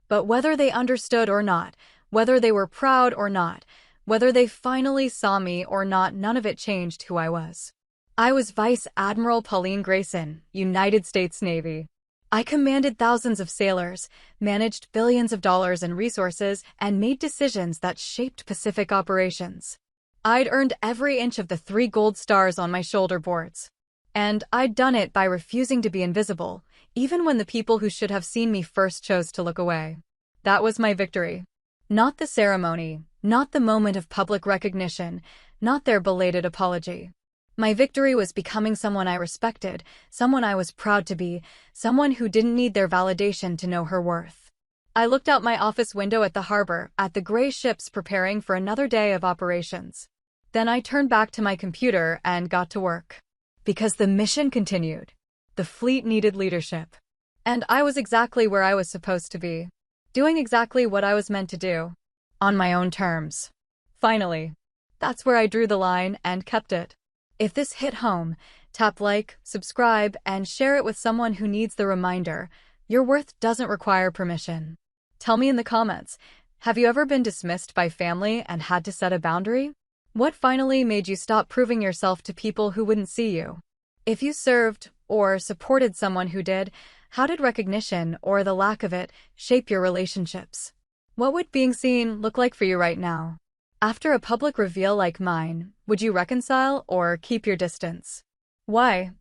But whether they understood or not, whether they were proud or not, whether they finally saw me or not, none of it changed who I was. I was Vice Admiral Pauline Grayson, United States Navy. I commanded thousands of sailors, managed billions of dollars in resources, and made decisions that shaped Pacific operations. I'd earned every inch of the 3 gold stars on my shoulder boards. And I'd done it by refusing to be invisible, even when the people who should have seen me first chose to look away. That was my victory. Not the ceremony, not the moment of public recognition, not their belated apology. My victory was becoming someone I respected, someone I was proud to be, someone who didn't need their validation to know her worth. I looked out my office window at the harbor, at the gray ships preparing for another day of operations. Then I turned back to my computer and got to work. Because the mission continued. The fleet needed leadership. And I was exactly where I was supposed to be. Doing exactly what I was meant to do. On my own terms. Finally. That's where I drew the line and kept it. If this hit home, tap like, subscribe, and share it with someone who needs the reminder. Your worth doesn't require permission. Tell me in the comments, have you ever been dismissed by family and had to set a boundary? What finally made you stop proving yourself to people who wouldn't see you? If you served or supported someone who did, How did recognition, or the lack of it, shape your relationships? What would being seen look like for you right now? After a public reveal like mine, would you reconcile or keep your distance? Why?